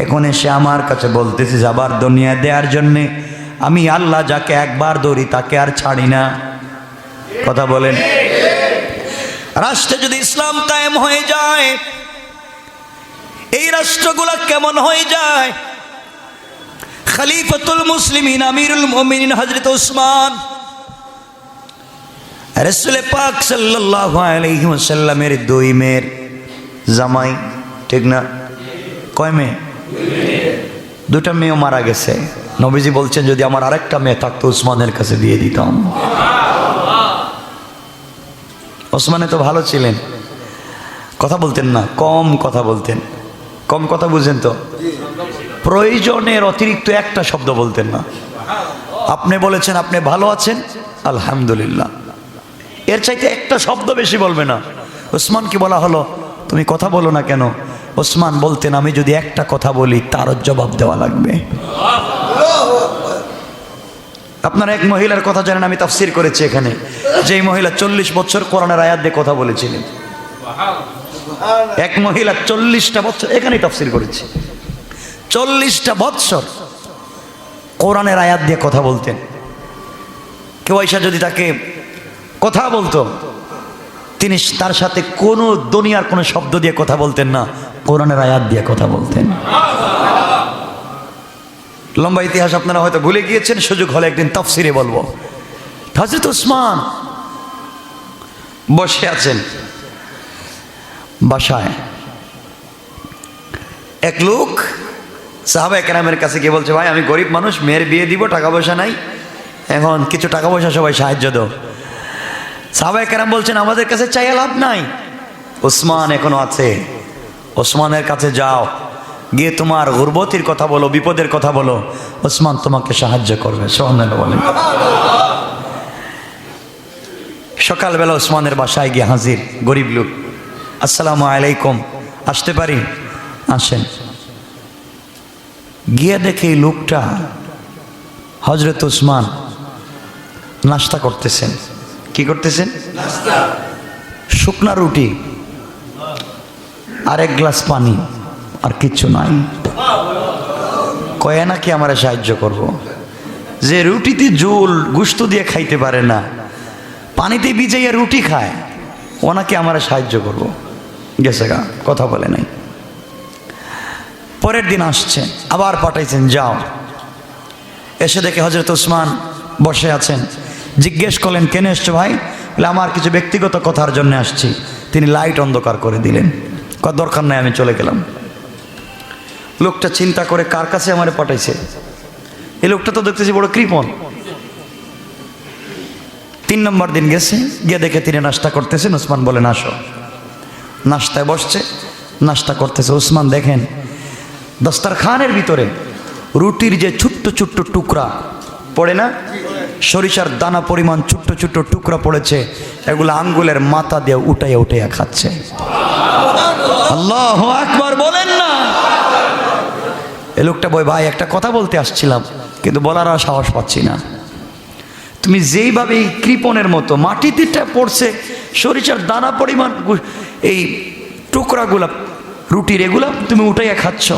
এখন এসে আমার কাছে বলতেছিস আবার দুনিয়া দেওয়ার জন্যে। আমি আল্লাহ যাকে একবার ধরি তাকে আর ছাড়ি না। কথা বলেন। রাষ্ট্রে যদি ইসলাম কায়েম হয়ে যায়, এই রাষ্ট্রগুলো কেমন হয়ে যায়? খলিফাতুল মুসলিমিন আমিরুল মুমিনিন হযরত উসমান, রাসূল পাক সাল্লাল্লাহু আলাইহি ওয়াসাল্লামের 2 মেয়ের জামাই, ঠিক না? কয় মেয়ে? 2টা মেয়েও মারা গেছে। নবীজি বলছেন যদি আমার আরেকটা মেয়ে থাকতো উসমানের কাছে দিয়ে দিতাম। ওসমানে তো ভালো ছিলেন, কথা বলতেন না, কম কথা বলতেন, কম কথা বুঝেন তো, প্রয়োজনের অতিরিক্ত একটা শব্দ বলতেন না। আপনি বলেছেন আপনি ভালো আছেন, আলহামদুলিল্লাহ, এর চাইতে একটা শব্দ বেশি বলবে না। ওসমানকে বলা হলো তুমি কথা বলো না কেন? ওসমান বলতেন আমি যদি একটা কথা বলি তারও জবাব দেওয়া লাগবে। আপনারা এক মহিলার কথা জানেন, আমি তাফসীর করেছি এখানে, যেই মহিলা 40 বছর কোরআনের আয়াত দিয়ে কথা বলেছিলেন। এক মহিলা 40টা বছর, এখানেই তাফসীর করেছি, 40টা বছর কোরআনের আয়াত দিয়ে কথা বলতেন। কেউ আইসা যদি তাকে কথা বলতো, তিনি তার সাথে কোনো দুনিয়ার কোনো শব্দ দিয়ে কথা বলতেন না, কোরআনের আয়াত দিয়ে কথা বলতেন। লম্বা ইতিহাস আপনারা হয়তো ভুলে গিয়েছেন, সুযোগ হলে একদিন তাফসীরে বলবো। হযরত ওসমান বসে আছেন বাসায়, এক লোক সাহাবায়ে কেরামের কাছে গিয়ে বলছে ভাই আমি গরিব মানুষ, মেয়ের বিয়ে দিব, টাকা পয়সা নাই, এখন কিছু টাকা পয়সা সবাই সাহায্য দাও। সাহাবায়ে কেরাম বলছেন আমাদের কাছে চাইয়া লাভ নাই, ওসমান এখনো আছে, ওসমানের কাছে যাও, গিয়ে তোমার গুরবতির কথা বলো, বিপদের কথা বলো, ওসমান তোমাকে সাহায্য করবে। সুবহানাল্লাহ বলেন। সকালবেলা ওসমানের বাসায় গিয়ে হাজির গরিব লোক, আসসালামু আলাইকুম, আসতে পারি? আসেন। গিয়ে দেখে এই লোকটা হযরত ওসমান নাস্তা করতেছেন। কি করতেছেন? শুকনা রুটি আর এক গ্লাস পানি, আর কিচ্ছু নাই। কয়ে নাকি আমারে সাহায্য করব। যে রুটিতে ঝোল গোশত দিয়ে খাইতে পারে না, পানিতে ভিজাইয়া রুটি খায়, ও নাকি আমারে সাহায্য করব। গেছে গা, কথা বলে নাই। পরের দিন আসছে, আবার পাঠাইছেন যাও। এসে দেখে হযরত ওসমান বসে আছেন। জিজ্ঞেস করলেন কেন এসছো ভাই? বলে আমার কিছু ব্যক্তিগত কথার জন্য আসছি। তিনি লাইট অন্ধকার করে দিলেন, দরকার নাই, আমি চলে গেলাম। লোকটা চিন্তা করে কার কাছে আমারে পাঠাইছে, এই লোকটা তো দেখতেছি বড় কৃপণ। 3 নম্বর দিন গেছে, গিয়ে দেখে তিনি নাস্তা করতেছেন। ওসমান বলেন আসো। নাস্তায় বসছে, নাস্তা করতেছে। ওসমান দেখেন দস্তরখানের ভিতরে রুটির যে ছোট্ট ছোট্ট টুকরা পড়ে না, সরিষার দানা পরিমাণ ছোট্ট ছোট্ট টুকরা পড়েছে, এগুলো আঙ্গুলের মাথা দিয়ে উঠাইয়া উঠাইয়া খাচ্ছে। আল্লাহু আকবার বলেন না। এই লোকটা বই ভাই একটা কথা বলতে আসছিলাম, কিন্তু বলার আর সাহস পাচ্ছি না। তুমি যেইভাবে এই কৃপণের মতো মাটিতে পড়ছে সরিষার দানা পরিমাণ এই টুকরাগুলা রুটির, এগুলা তুমি উঠাইয়া খাচ্ছ।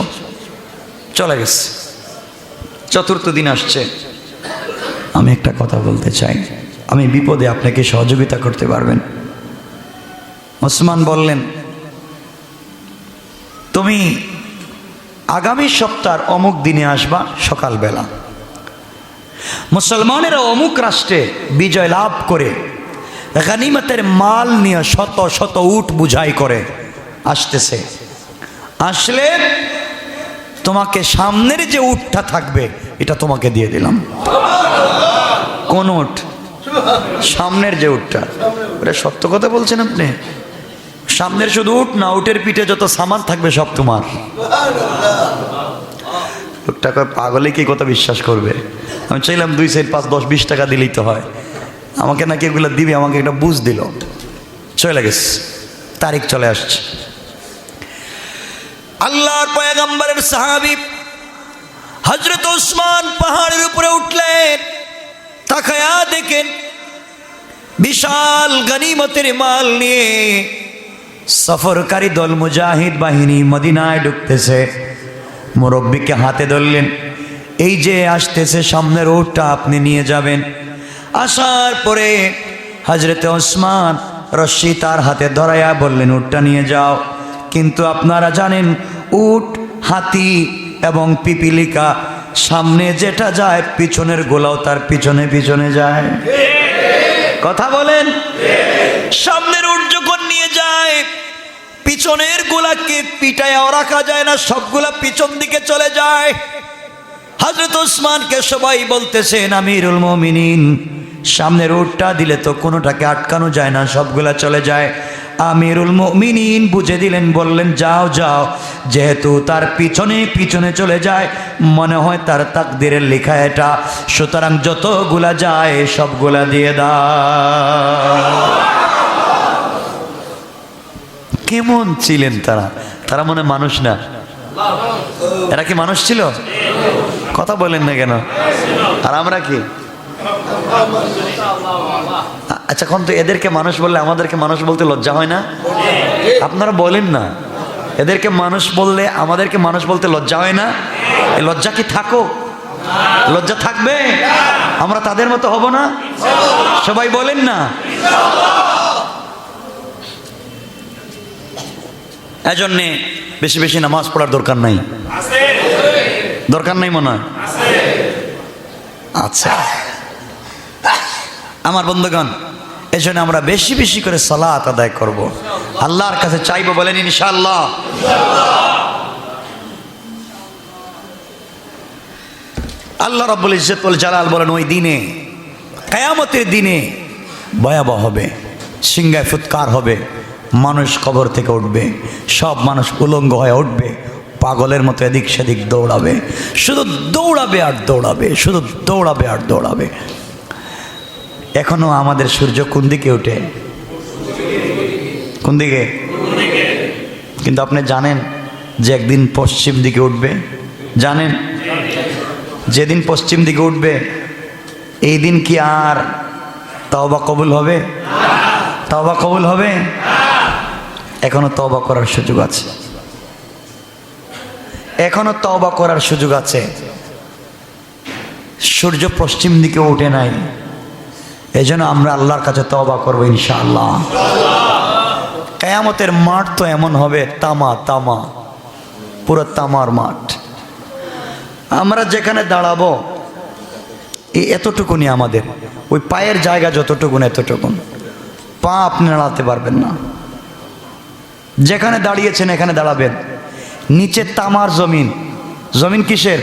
চলে গেছে। 4র্থ দিন আসছে, আমি একটা কথা বলতে চাই, আমি বিপদে আপনাকে সহযোগিতা করতে পারবেন? ওসমান বললেন তুমি আগামী সপ্তাহের অমুক দিনে আসবা সকালবেলা। মুসলমানেরা অমুক রাষ্ট্রে বিজয় লাভ করে গনিমতের মাল নিয়ে শত শত উট বুঝাই করে আসতেছে। আসলে তোমাকে সামনের যে উটটা থাকবে এটা তোমাকে দিয়ে দিলাম। কোন উট? সামনের যে উটটা। ওটা সত্য কথা বলছেন আপনি? সামনের শুধু উট না, উটের পিঠে যত সামান থাকবে সব তোমার। লোকটা পাগলে কি কথা বিশ্বাস করবে? আমি চাইলাম 2 সাইড 5 10 20 টাকা দিলেই তো হয়। আমাকে নাকি এগুলো দিবে, আমাকে একটা বুঝ দিল। চলে গেছে, তারিখ চলে আসছে। আল্লাহর পয়গম্বরের সাহাবী হযরত ওসমান পাহাড়ের উপরে উঠলেন। তাকায়া দেখেন বিশাল গনিমতের মাল নিয়ে সফরকারী দল মুজাহিদ বাহিনী মদিনায় ঢুকতেছে। মুরব্বীকে হাতে ধরলেন, এই যে আসতেছে সামনের উটটা আপনি নিয়ে যাবেন। আসার পরে হযরত ওসমান রশি তার হাতে ধরাইয়া বললেন উটটা নিয়ে যাও। কিন্তু আপনারা জানেন উট, হাতি এবং পিপিলিকা সামনে যেটা যায় পিছনের গোলাও তার পিছনে পিছনে যায়। কথা বলেন। সামনের উট যখন নিয়ে যায় পিছনের গোলাকে পিটায়াও রাখা যায় না, সবগুলা পিছন দিকে চলে যায়। হযরত ওসমানকে সবাই বলতেছেন আমিরুল মুমিনিন, সামনের উটটা দিলে তো কোনোটাকে আটকানো যায় না, সবগুলা চলে যায়। আমিরুল মুমিনিন বুঝে দিলেন, বললেন যাও যাও, যেহেতু তার পিছনে পিছনে চলে যায়, মনে হয় তার তাকদিরের লেখা এটা, সুতরাং যতগুলা যায় সবগুলা দিয়ে দাও। কেমন ছিলেন তারা? তারা মনে মানুষ না? এরা কি মানুষ ছিল? কথা বলেন না কেন? আর আমরা কি? আচ্ছা কোন তো এদেরকে মানুষ বললে আমাদেরকে মানুষ বলতে লজ্জা হয় না? আপনারা বলেন না, এদেরকে মানুষ বললে আমাদেরকে মানুষ বলতে লজ্জা হয় না? এই লজ্জা কি থাকো? লজ্জা থাকবে? আমরা তাদের মতো হব না? সবাই বলেন না। এজন্যে বেশি বেশি নামাজ পড়ার দরকার নাই। দরকার নাই মনে হয়? আচ্ছা আমার বন্ধুগণ, এজন্য আমরা বেশি বেশি করে সালাত আদায় করব, আল্লাহর কাছে চাইবো, বলেন ইনশাআল্লাহ। আল্লাহ রাব্বুল ইজ্জত ওয়াল জালাল বলেন ওই দিনে, কিয়ামতের দিনে ভয়াবহ হবে, সিংহায় ফুৎকার হবে, মানুষ কবর থেকে উঠবে, সব মানুষ উলঙ্গ হয়ে উঠবে, পাগলের মতো এদিক সেদিক দৌড়াবে, শুধু দৌড়াবে আর দৌড়াবে, শুধু দৌড়াবে আর দৌড়াবে। এখনো আমাদের সূর্য কোন দিকে ওঠে? কোন দিকে? কিন্তু আপনি জানেন যে একদিন পশ্চিম দিকে উঠবে? জানেন? যেদিন পশ্চিম দিকে উঠবে এই দিন কি আর তওবা কবুল হবে? তওবা কবুল হবে? এখনো তওবা করার সুযোগ আছে, এখনো তওবা করার সুযোগ আছে। সূর্য পশ্চিম দিকে উঠে নাই, এজন্য আমরা আল্লাহর কাছে তওবা করবো ইনশাআল্লাহ। কিয়ামতের মাঠ তো এমন হবে, তামা তামা, পুরো তামার মাঠ। আমরা যেখানে দাঁড়াবো এই এতটুকুনি আমাদের, ওই পায়ের জায়গা যতটুকুন এতটুকুন, পা আপনি নাড়াতে পারবেন না। যেখানে দাঁড়িয়েছেন এখানে দাঁড়াবেন, নিচে তামার জমিন। জমিন কিসের?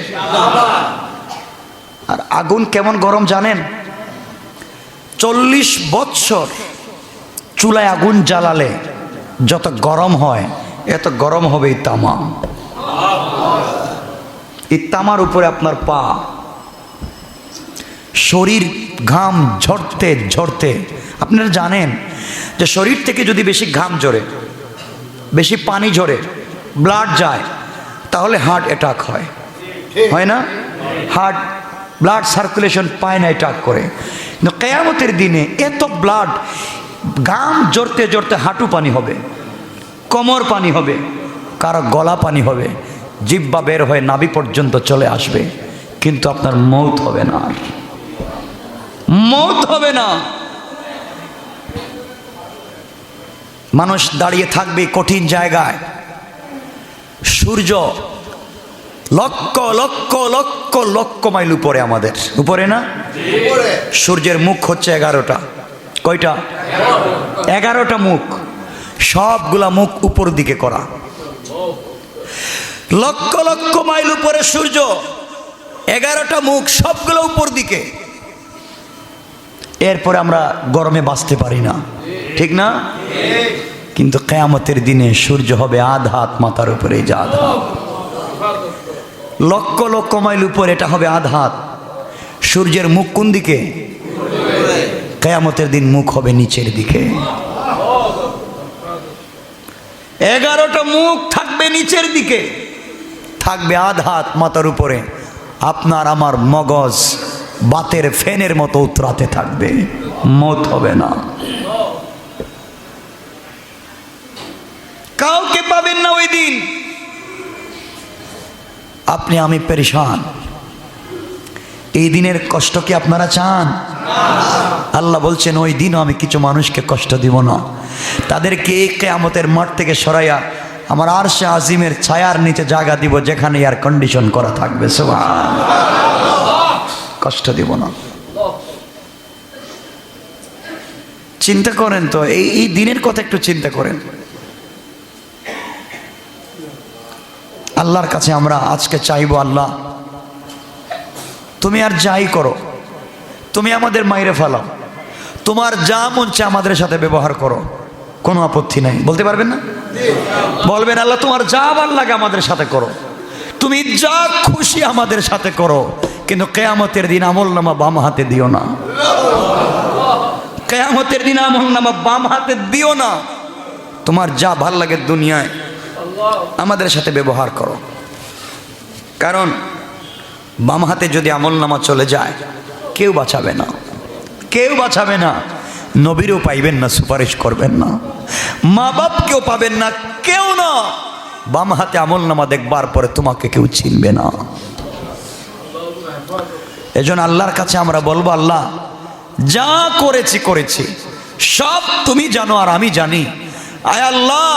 আর আগুন কেমন গরম জানেন? 40 বৎসর চুলায় আগুন জ্বালালে যত গরম হয় এত গরম হবে এই তামা। এই তামার উপরে আপনার পা, শরীর ঘাম ঝরতে ঝরতে। আপনারা জানেন যে শরীর থেকে যদি বেশি ঘাম ঝরে, বেশি পানি ঝরে, ব্লাড যায়, তাহলে হার্ট অ্যাটাক হয়, হয় না? হার্ট ব্লাড সার্কুলেশন পায় না, অ্যাটাক করে। কিন্তু কিয়ামতের দিনে এত ব্লাড, ঘাম ঝরতে ঝরতে হাঁটু পানি হবে, কোমর পানি হবে, কারো গলা পানি হবে, জিহ্বা বের হয়ে নাভি পর্যন্ত চলে আসবে, কিন্তু আপনার মৌত হবে না, মৌত হবে না। মানুষ দাঁড়িয়ে থাকবে কঠিন জায়গায়। সূর্য লক্ষ লক্ষ লক্ষ লক্ষ মাইল উপরে, আমাদের উপরে না? সূর্যের মুখ হচ্ছে 11টা। কয়টা? 11টা মুখ, সবগুলা মুখ উপর দিকে করা। লক্ষ লক্ষ মাইল উপরে সূর্য, 11টা মুখ, সবগুলো উপর দিকে। এরপরে আমরা গরমে বাঁচতে পারি না, ঠিক না? কিন্তু কিয়ামতের দিনে সূর্য হবে আধ হাত মাথার উপরে, যা আধ হাত, লক্ষ লক্ষ মাইল উপরে, এটা হবে আধ হাত। সূর্যের মুখ কোন দিকে? কিয়ামতের দিন মুখ হবে নিচের দিকে। 11টা মুখ থাকবে নিচের দিকে, থাকবে আধ হাত মাথার উপরে। আপনার আমার মগজ বাতের ফ্যানের মতো উতরাতে থাকবে, মত হবে না। কাউকে পাবেন না ওই দিন। আপনি আমি পেরেশান। এই দিনের কষ্ট কি আপনারা চান? আল্লাহ বলছেন ওই দিনও আমি কিছু মানুষকে কষ্ট দিব না, তাদেরকে এই কিয়ামতের মাঠ থেকে সরাইয়া আমার আরশে আজিমের ছায়ার নিচে জায়গা দিব, যেখানে এয়ার কন্ডিশন করা থাকবে। সুবহানাল্লাহ, কষ্ট দিব না। চিন্তা করেন তো, এই দিনের কথা একটু চিন্তা করেন। আল্লাহর কাছে আমরা আজকে চাইবো, আল্লাহ তুমি আর যাই করো, তুমি আমাদের মাইরে ফেলাও, তোমার যা মন চায় আমাদের সাথে ব্যবহার করো, কোনো আপত্তি নাই। বলতে পারবেন না? বলবেন আল্লাহ তোমার যা ভালো লাগে আমাদের সাথে করো, তুমি যা খুশি আমাদের সাথে করো, কিন্তু কিয়ামতের দিন আমলনামা বাম হাতে দিও না। কিয়ামতের দিন আমলনামা বাম হাতে দিও না। তোমার যা ভাল লাগে দুনিয়ায় আমাদের সাথে ব্যবহার করো। কারণ বাম হাতে যদি আমলনামা চলে যায় কেউ বাঁচাবে না, কেউ বাঁচাবে না। নবীরও পাইবেন না, সুপারিশ করবেন না, মা বাপকেও পাবেন না, কেউ না। বাম হাতে আমলনামা দেখবার পরে তোমাকে কেউ চিনবে না। এজন্য আল্লাহর কাছে আমরা বলবো, আল্লাহ যা করেছি করেছি সব তুমি জানো আর আমি জানি। আয় আল্লাহ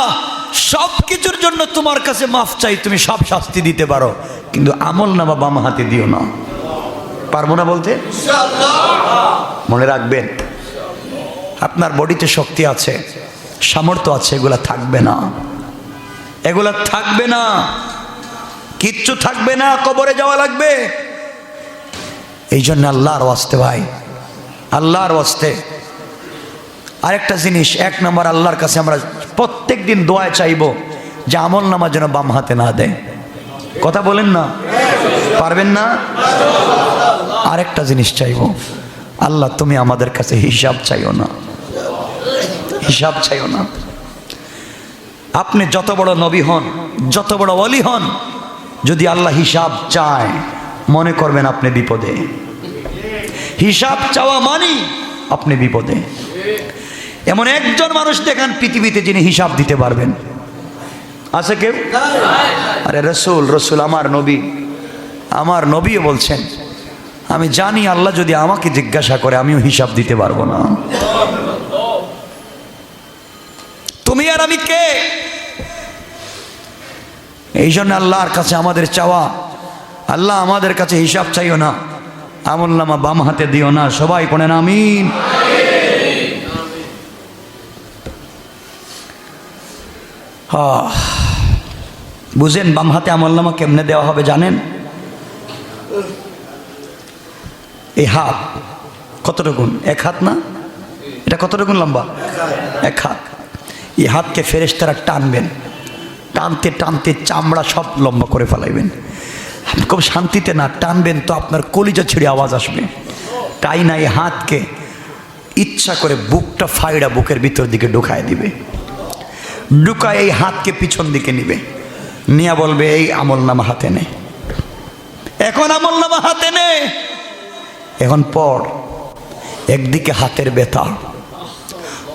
সব কিছুর জন্য তোমার কাছে মাফ চাই, তুমি সব শাস্তি দিতে পারো, কিন্তু আমলনামা বাম হাতে দিও না। পারবো না বলতে? মনে রাখবেন আপনার বডিতে শক্তি আছে, সামর্থ্য আছে, এগুলা থাকবে না, এগুলা থাকবে না, কিচ্ছু থাকবে না, কবরে যাওয়া লাগবে। এই জন্য আল্লাহর ওয়াস্তে ভাই, আল্লাহর ওয়াস্তে আরেকটা জিনিস, এক নম্বর আল্লাহর কাছে আমরা প্রত্যেক দিন দোয়া চাইবো যে আমলনামা যেন বাম হাতে না দেয়। কথা বলেন না? পারবেন না? আরেকটা জিনিস চাইবো, আল্লাহ তুমি আমাদের কাছে হিসাব চাইও না, হিসাব চাইও না। আপনি যত বড় নবী হন, যত বড় ওলি হন, যদি আল্লাহ হিসাব চায় মনে করবেন আপনি বিপদে। হিসাব চাওয়া মানি আপনি বিপদে। এমন একজন মানুষ দেখেন পৃথিবীতে যিনি হিসাব দিতে পারবেন, আছে কেউ? আরে রসুল, রসুল আমার নবীও বলছেন আমি জানি আল্লাহ যদি আমাকে জিজ্ঞাসা করে আমিও হিসাব দিতে পারবো না। তুমি আর আমি কে? এই জন্য আল্লাহর কাছে আমাদের চাওয়া, আল্লাহ আমাদের কাছে হিসাব চাইও না, আমলনামা বাম হাতে দিও না। সবাই পড়েন আমিন। বুঝেন বাম হাতে আমলনামা কেমনে দেওয়া হবে জানেন? এই হাত কতটুকু? এক হাত না? এটা কতটুকু লম্বা? এক হাত। এই হাতকে ফেরেশতারা টানবেন, টানতে টানতে চামড়া সব লম্বা করে ফেলাইবেন। খুব শান্তিতে না টানবেন তো আপনার কলিজা ছিঁড়ে আওয়াজ আসবে। তাই না, এই হাতকে ইচ্ছা করে বুকটা ফাইড়া বুকের ভিতর দিকে ঢুকায় দিবে, ঢুকায় এই হাতকে পিছন দিকে নিবে, নিয়ে বলবে এই আমলনামা হাতে নে। এখন আমলনামা হাতে নে, এখন পর। একদিকে হাতের ব্যথা,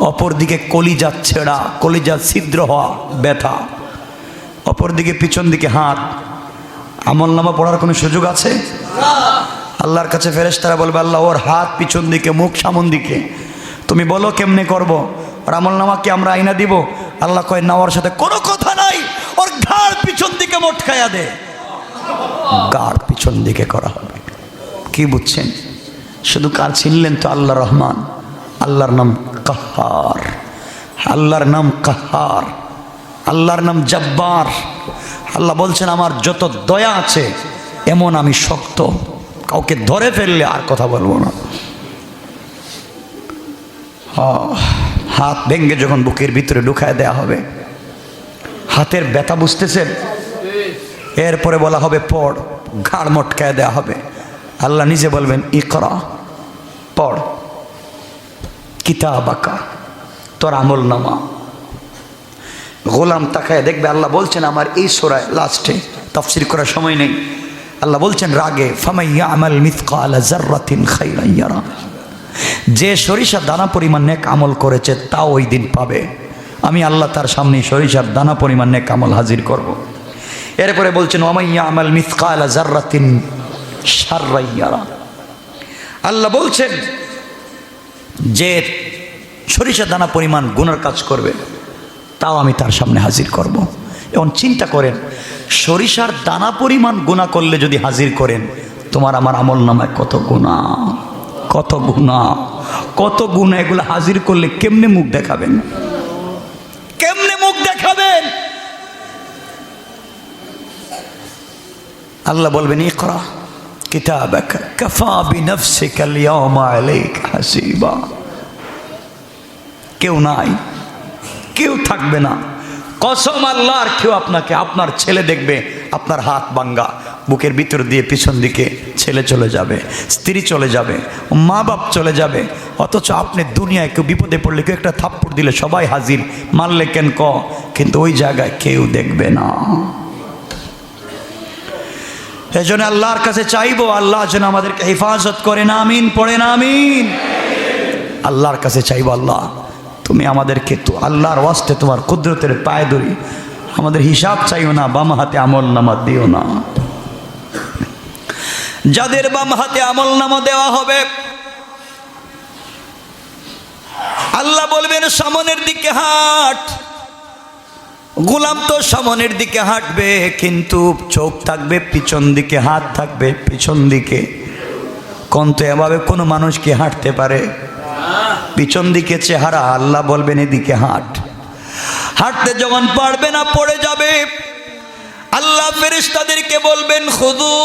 অপরদিকে কলিজা ছেঁড়া, কলিজা ছিদ্র হওয়া ব্যথা, অপরদিকে পিছন দিকে হাত। আমলনামা পড়ার কোনো সুযোগ আছে? আল্লাহর কাছে ফেরেশতারা বলবে আল্লাহ ওর হাত পিছন দিকে, মুখ সামন দিকে, তুমি বলো কেমনে করব? ওর আমলনামাকে আমরা আইনা দিব? আল্লাহ কয় না, ওর সাথে কোনো কথা নাই, ওর ঘাড় পিছন দিকে মোটকায়া দে। ঘাড় পিছন দিকে করা হবে। কি বুঝছেন? শুধু কার চিনলেন তো? আল্লাহ রহমান, আল্লাহর নাম কাহার, আল্লাহর নাম কাহার, আল্লাহর নাম জব্বার। আল্লাহ বলছেন আমার যত দয়া আছে এমন আমি শক্ত, কাউকে ধরে ফেললে আর কথা বলবো না। হাত ভেঙ্গে যখন বুকের ভিতরে ঢুকায় দেয়া হবে, হাতের ব্যথা বুঝতেছেন? এরপরে বলা হবে পড়, ঘাড় মটকায় দেয়া হবে। আল্লাহ নিজে বলবেন ইকরা, পড় কিতাবাকা, তোর আমলনামা। গোলাম তাকায় দেখবে আল্লাহ বলছেন আমার এই সূরায় লাস্টে, তাফসীর করার সময় নেই, আল্লাহ বলছেন রাগে ফামাইয়া আমাল মিথকালা যাররাতিন খাইরান ইয়ারা, যে সরিষার দানা পরিমাণ নেক আমল করেছে তাও ওই দিন পাবে। আমি আল্লাহ তার সামনে সরিষার দানা পরিমাণ নেক আমল হাজির করব। এরপরে বলছেন ওয়ামাইয়া আমাল মিথকালা যাররাতিন শাররান ইয়ারা, আল্লাহ বলছেন যে সরিষার দানা পরিমাণ গুনার কাজ করবে তাও আমি তার সামনে হাজির করব। এখন চিন্তা করেন, সরিষার দানা পরিমাণ গুনাহ করলে যদি হাজির করেন, তোমার আমার আমলনামায় কত গুনাহ, কত গুনাহ, কত গুনাহ। এগুলো হাজির করলে কেমনে মুখ দেখাবেন? কেমনে মুখ দেখাবেন? আল্লাহ বলবেন ইকরা কিতাবাকা কাফা বিনফসিকাল ইয়াওমা আলাইকা হাসিবা। কেউ নাই, কেউ থাকবে না, কসম আল্লাহর, কেউ আপনাকে, আপনার ছেলে দেখবে আপনার হাত ভাঙ্গা, বুকের ভিতর দিয়ে পিছন দিকে ছেলে চলে যাবে, স্ত্রী চলে যাবে, মা বাপ চলে যাবে, অথচ আপনি দুনিয়ায় কেউ বিপদে পড়লে কেউ একটা থাপ্পড় দিলে সবাই হাজির, মারলে কেন কিন্তু ওই জায়গায় কেউ দেখবে না। এজন্য আল্লাহর কাছে চাইবো আল্লাহ যেন আমাদেরকে হেফাজত করেন, আমিন পড়েন আমিন। আল্লাহর কাছে চাইবো আল্লাহ তুমি আমাদেরকে, তো আল্লাহর ওয়াস্তে তোমার কুদরতের পায়ে ধরি, আমাদের হিসাব চাইও না, বাম হাতে আমল নামা দিও না। যাদের বাম হাতে আমল নামা দেওয়া হবে আল্লাহ বলবেন সামনের দিকে হাঁট। গোলাম তো সামনের দিকে হাঁটবে, কিন্তু চোখ থাকবে পিছন দিকে, হাত থাকবে পিছন দিকে। কোন তো এভাবে কোনো মানুষ কি হাঁটতে পারে? পিছন দিকে চেহারা, আল্লাহ বলবেন এদিকে হাঁট। হাঁটতে যখন পারবে না, পড়ে যাবে, আল্লাহ ফেরেশতাদেরকে বলবেন খুদু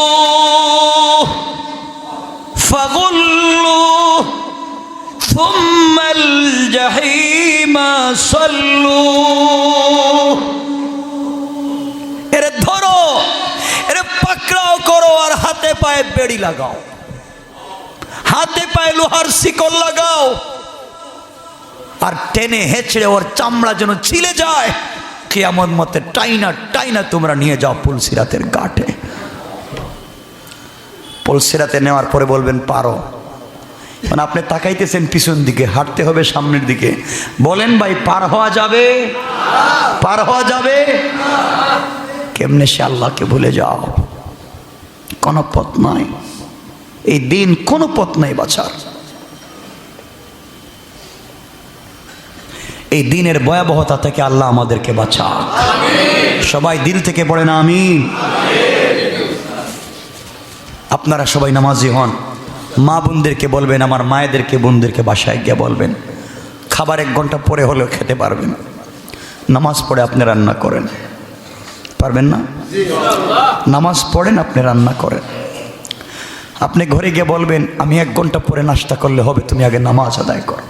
ফাগুল্লু সুম্মাল জাহিমা সাল্লু। এরে ধরো, এরে পাকড়াও করো, আর হাতে পায়ে বেড়ি লাগাও, হাতে পায়ে লোহার শিকল লাগাও, আর টেনে হেঁচড়ে ওর চামড়া যেন ছিলে যায়। কিয়ামত মতে টাইনা টাইনা তোমরা নিয়ে যাও পুলসিরাতের ঘাটে। পুলসিরাতে নেওয়ার পরে বলবেন পারো, মানে আপনি তাকাইতেছেন পিছন দিকে, হাঁটতে হবে সামনের দিকে। বলেন ভাই পার হওয়া যাবে? পার হওয়া যাবে? কেমনে সে আল্লাহকে ভুলে যাও? কোনো পথ নাই, এই দিন কোনো পথ নাই বাঁচার। এই দিনের ভয়াবহতা থেকে আল্লাহ আমাদেরকে বাঁচাক। সবাই দিল থেকে পড়েন আমিন। আপনারা সবাই নামাজি হন, মা বোনদেরকে বলবেন, আমার মায়েদেরকে বোনদেরকে বাসায় গিয়ে বলবেন খাবার 1 ঘন্টা পরে হলেও খেতে পারবেন, নামাজ পড়ে আপনি রান্না করেন। পারবেন না? নামাজ পড়েন, আপনি রান্না করেন। আপনি ঘরে গিয়ে বলবেন আমি 1 ঘন্টা পরে নাস্তা করলে হবে, তুমি আগে নামাজ আদায় করো।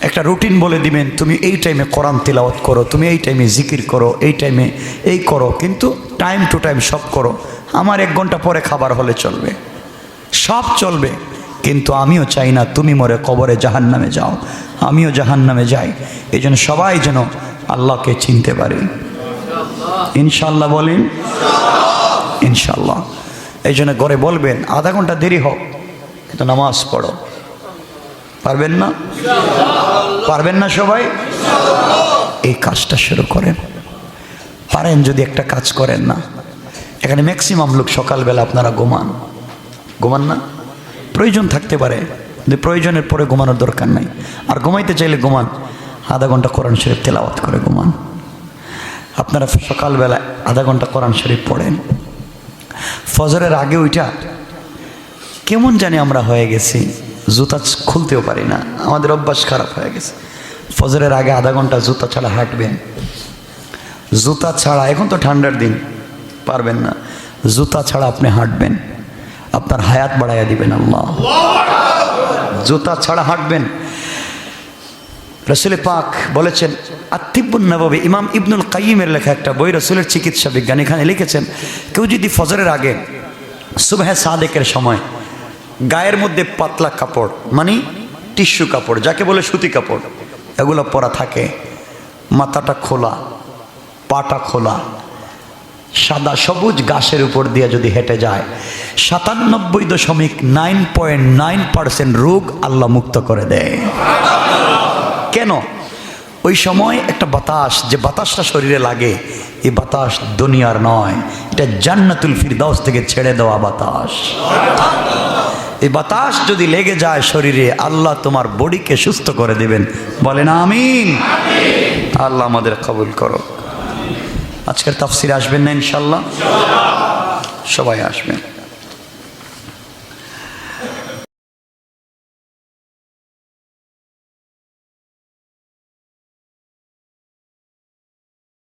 একটা রুটিন বলে দিবেন, তুমি এই টাইমে কোরআন তিলাওয়াত করো, তুমি এই টাইমে জিকির করো, এই টাইমে এই করো, কিন্তু টাইম টু টাইম সব করো। আমার 1 ঘন্টা পরে খাবার হলে চলবে, সব চলবে, কিন্তু আমিও চাই না তুমি মরে কবরে জাহান্নামে যাও, আমিও জাহান্নামে যাই। এই জন্য সবাই যেন আল্লাহকে চিনতে পারে। ইনশাল্লাহ বলেন ইনশাল্লাহ। এই জন্য ঘরে বলবেন আধা ঘন্টা দেরি হোক, কিন্তু নামাজ পড়ো। পারবেন না? পারবেন না সবাই? এই কাজটা শুরু করেন। পারেন যদি একটা কাজ করেন না, এখানে ম্যাক্সিমাম লোক সকালবেলা আপনারা ঘুমান, ঘুমান না? প্রয়োজন থাকতে পারে, কিন্তু প্রয়োজনের পরে ঘুমানোর দরকার নাই। আর ঘুমাইতে চাইলে ঘুমান, আধা ঘন্টা কোরআন শরীফ তেলাওয়াত করে ঘুমান। আপনারা সকালবেলা আধা ঘন্টা কোরআন শরীফ পড়েন। ফজরের আগে ওইটা কেমন জানি আমরা হয়ে গেছি, জুতা খুলতেও পারি না, আমাদের অভ্যাস খারাপ হয়ে গেছে। ফজরের আগে আধা ঘন্টা জুতা ছাড়া হাঁটবেন। জুতা ছাড়া, এখন তো ঠান্ডার দিন পারবেন না, জুতা ছাড়া আপনি হাঁটবেন, আপনার হায়াত বাড়াইয়া দিবেন আল্লাহ। জুতা ছাড়া হাঁটবেন। রসুল পাক বলেছেন, আত-তিব্বুন নববী, ইমাম ইবনুল কাইয়িমের লেখা একটা বই, রসুলের চিকিৎসা বিজ্ঞান, এখানে লিখেছেন কেউ যদি ফজরের আগে সুবহে সাদেকের সময় গায়ের মধ্যে পাতলা কাপড়, মানে টিস্যু কাপড়, যাকে বলে সুতি কাপড়, এগুলো পরা থাকে, মাথাটা খোলা, পাটা খোলা, সাদা সবুজ ঘাসের উপর দিয়ে যদি হেঁটে যায়, 97.9% রোগ আল্লাহ মুক্ত করে দেয়। কেন? ওই সময় একটা বাতাস, যে বাতাসটা শরীরে লাগে, এই বাতাস দুনিয়ার নয়, এটা জান্নাতুল ফিরদাউস থেকে ছেড়ে দেওয়া বাতাস। এই বাতাস যদি লেগে যায় শরীরে, আল্লাহ তোমার বডিকে সুস্থ করে দিবেন। বলেন আমিন। আল্লাহ আমাদের কবুল করো। আজকের তাফসিরে আসবেন না ইনশাল্লাহ? সবাই আসবেন।